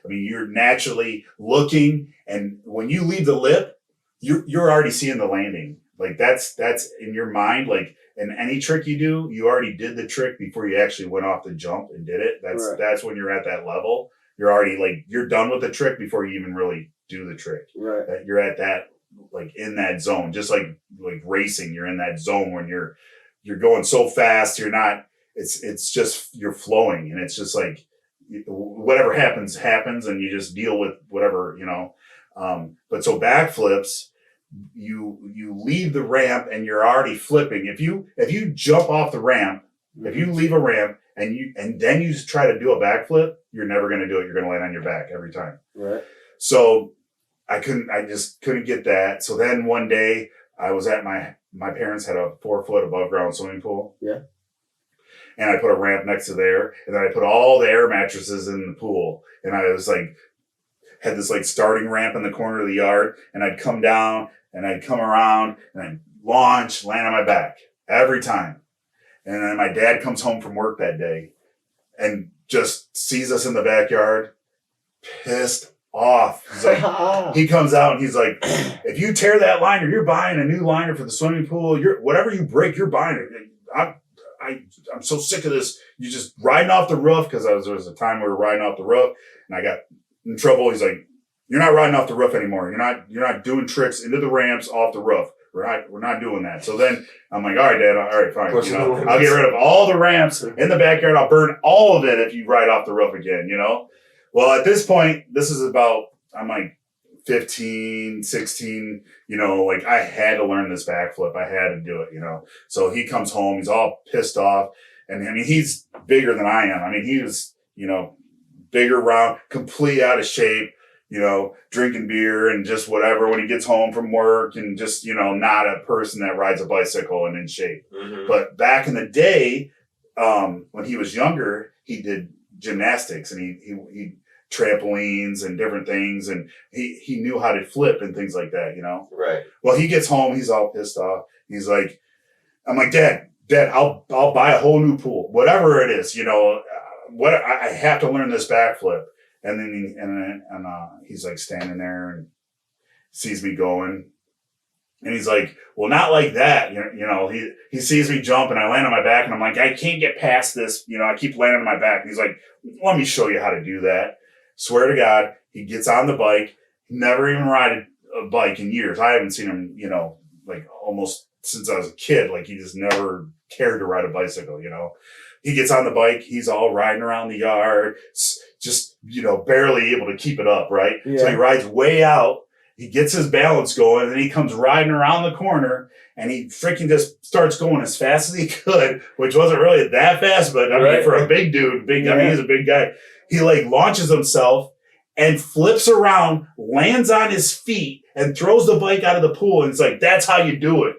You're naturally looking, and when you leave the lip, you're already seeing the landing. Like that's in your mind. Like in any trick you do, you already did the trick before you actually went off the jump and did it. That's when you're at that level. You're already like, you're done with the trick before you even really do the trick. Right. You're at that, like in that zone, just like racing. You're in that zone when you're going so fast. You're not. It's just you're flowing, and it's just like whatever happens, and you just deal with whatever, you know. But so backflips, you leave the ramp and you're already flipping. If you jump off the ramp, if you leave a ramp and then you just try to do a backflip, you're never going to do it. You're going to land on your back every time. Right. So I just couldn't get that. So then one day I was at my parents had a 4-foot above ground swimming pool. Yeah. And I put a ramp next to there, and then I put all the air mattresses in the pool. And I was like, had this like starting ramp in the corner of the yard, and I'd come down and I'd come around and I'd launch, land on my back every time. And then my dad comes home from work that day and just sees us in the backyard, pissed off. He's like, he comes out and he's like, if you tear that liner, you're buying a new liner for the swimming pool. Whatever you break, you're buying it. I'm so sick of this. You just riding off the roof, because there was a time we were riding off the roof and I got in trouble. He's like, you're not riding off the roof anymore. You're not doing tricks into the ramps off the roof. We're not doing that. So then I'm like, all right, Dad, all right, fine. You know, I'll get rid of all the ramps in the backyard. I'll burn all of it if you ride off the roof again, you know? Well, at this point, I'm like 15, 16, you know, like I had to learn this backflip. I had to do it, you know? So he comes home, he's all pissed off. And I mean, he's bigger than I am. I mean, he was, you know, bigger, round, complete out of shape, you know, drinking beer and just whatever when he gets home from work, and just, you know, not a person that rides a bicycle and in shape. Mm-hmm. But back in the day, when he was younger, he did gymnastics, and he trampolines and different things, and he knew how to flip and things like that, you know? Right. Well, he gets home, he's all pissed off. He's like, I'm like, Dad, I'll buy a whole new pool, whatever it is, you know, I have to learn this backflip. And then he's like standing there and sees me going, and he's like, well, not like that. You know, he sees me jump and I land on my back, and I'm like, I can't get past this. You know, I keep landing on my back. And he's like, let me show you how to do that. Swear to God, he gets on the bike. Never even ride a bike in years. I haven't seen him, you know, like almost since I was a kid. Like he just never cared to ride a bicycle, He gets on the bike, he's all riding around the yard, just, barely able to keep it up, right? Yeah. So he rides way out, he gets his balance going, and then he comes riding around the corner, and he freaking just starts going as fast as he could, which wasn't really that fast, but I mean, for a big dude, he's a big guy. He like launches himself and flips around, lands on his feet, and throws the bike out of the pool. And it's like, that's how you do it.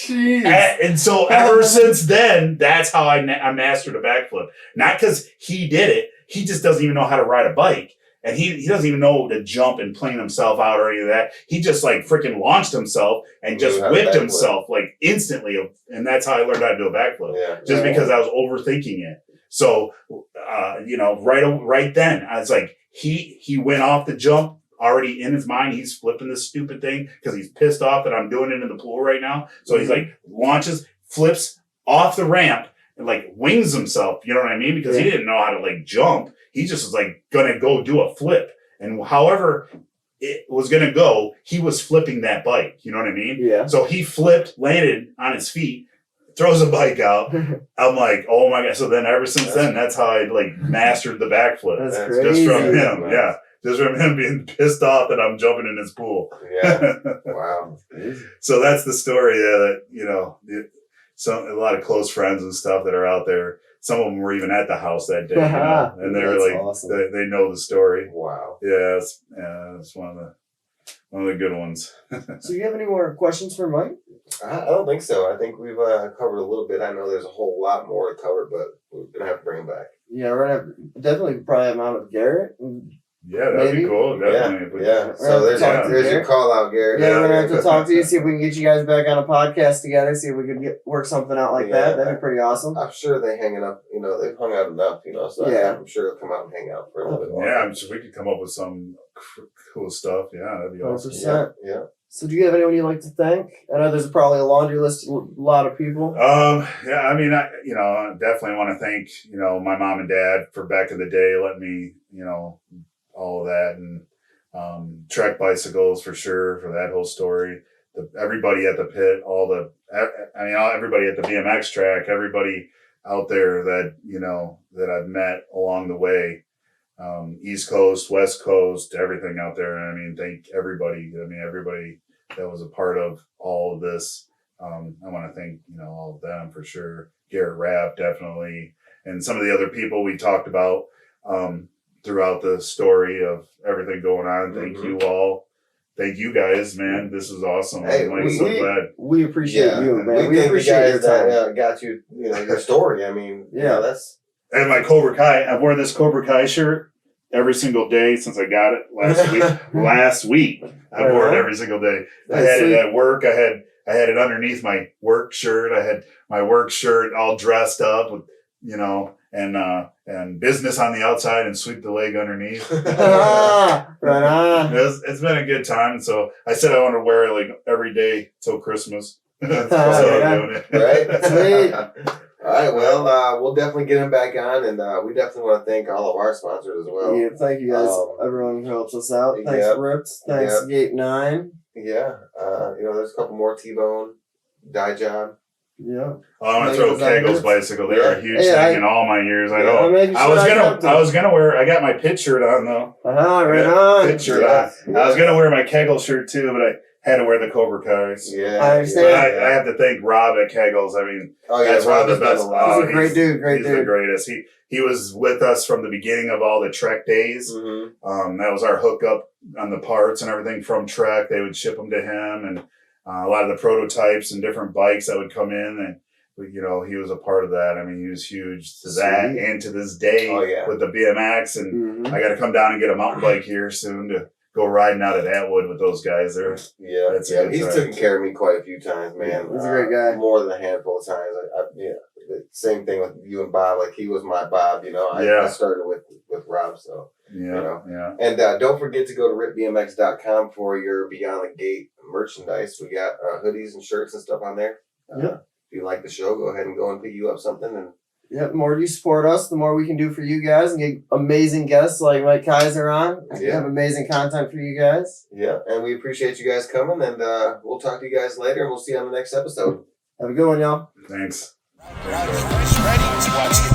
And so ever since then, that's how I mastered a backflip. Not because he did it. He just doesn't even know how to ride a bike. And he doesn't even know to jump and plane himself out or any of that. He just like freaking launched himself and just whipped himself like instantly. And that's how I learned how to do a backflip. Yeah. Just because I was overthinking it. So, right then I was like, he went off the jump already in his mind. He's flipping this stupid thing because he's pissed off that I'm doing it in the pool right now. So he's like launches, flips off the ramp and like wings himself. You know what I mean? Because he didn't know how to like jump. He just was like going to go do a flip. And however it was going to go, he was flipping that bike. You know what I mean? Yeah. So he flipped, landed on his feet, throws the bike out. I'm like, oh my God. So then ever since then, that's how I like mastered the backflip. That's Just crazy. from him. Yeah. Just from him being pissed off that I'm jumping in his pool. Yeah. Wow. So that's the story that, a lot of close friends and stuff that are out there. Some of them were even at the house that day, and they were like, awesome. they know the story. Wow. Yeah, it's one of the good ones. So you have any more questions for Mike? I don't think so. I think we've covered a little bit. I know there's a whole lot more to cover, but we're going to have to bring him back. Yeah, we're gonna definitely probably have him on with Garrett. Yeah, that'd be cool. Definitely. Yeah. So there's your call out, Garrett. Yeah, we're gonna have to talk to you, see if we can get you guys back on a podcast together, see if we can work something out like that. That'd be pretty awesome. I'm sure they hanging up, they've hung out enough, so I'm sure they'll come out and hang out for a little bit more. Yeah, I'm sure we could come up with some cool stuff. Yeah, that'd be awesome. 100%. Yeah. So do you have anyone you'd like to thank? I know there's probably a laundry list of a lot of people. Yeah, I mean, I definitely want to thank, my mom and dad for back in the day letting me, all of that, and Trek bicycles for sure for that whole story. Everybody at the pit, everybody at the BMX track, everybody out there that, that I've met along the way, East Coast, West Coast, everything out there. I mean, thank everybody. Everybody that was a part of all of this. I want to thank, all of them for sure. Garrett Rapp, definitely. And some of the other people we talked about, throughout the story of everything going on. Thank you all. Thank you guys, man. This is awesome. Hey, I'm so glad. We appreciate you, man. We appreciate you guys that got you, your story. I mean, that's. And my Cobra Kai, I've worn this Cobra Kai shirt every single day since I got it last week. I've worn it every single day. I had it at work. I had it underneath my work shirt. I had my work shirt all dressed up with, and business on the outside and sweep the leg underneath. Right on. It's been a good time. So I said I want to wear it like every day till Christmas. That's I'm doing it. Right? Sweet. All right. Well, we'll definitely get him back on, and we definitely want to thank all of our sponsors as well. Yeah, thank you guys. Everyone who helps us out. Thanks, Ripped. Thanks, Gate 9. Yeah. There's a couple more T-Bone, Die Job. Yeah. Oh, I'm gonna throw Kegel's bicycle. They were a huge thing in all my years. I know. I was gonna wear. I got my pit shirt on though. Right on. Pit shirt on. I was gonna wear my Kegel shirt too, but I had to wear the Cobra Kais. Yeah, I understand. But I have to thank Rob at Kegel's. I mean, that's one of the best. He's a great dude. He's the greatest. He was with us from the beginning of all the Trek days. Mm-hmm. That was our hookup on the parts and everything from Trek. They would ship them to him, and a lot of the prototypes and different bikes that would come in, and he was a part of that. I mean, he was huge to that and to this day with the BMX. And I got to come down and get a mountain bike here soon to go riding out at Atwood with those guys there. He's taken care of me quite a few times, man. He's a great guy. More than a handful of times. The same thing with you and Bob. Like, he was my Bob. I started with Rob. So And don't forget to go to ripbmx.com for your Beyond the Gate merchandise. We got hoodies and shirts and stuff on there. If you like the show, go ahead and go and pick you up something. And Yeah, the more you support us, the more we can do for you guys and get amazing guests like Mike Kaiser on. We Yeah. have amazing content for you guys. Yeah, and we appreciate you guys coming, and we'll talk to you guys later. We'll see you on the next episode. Have a good one, y'all. Thanks. Ready to watch the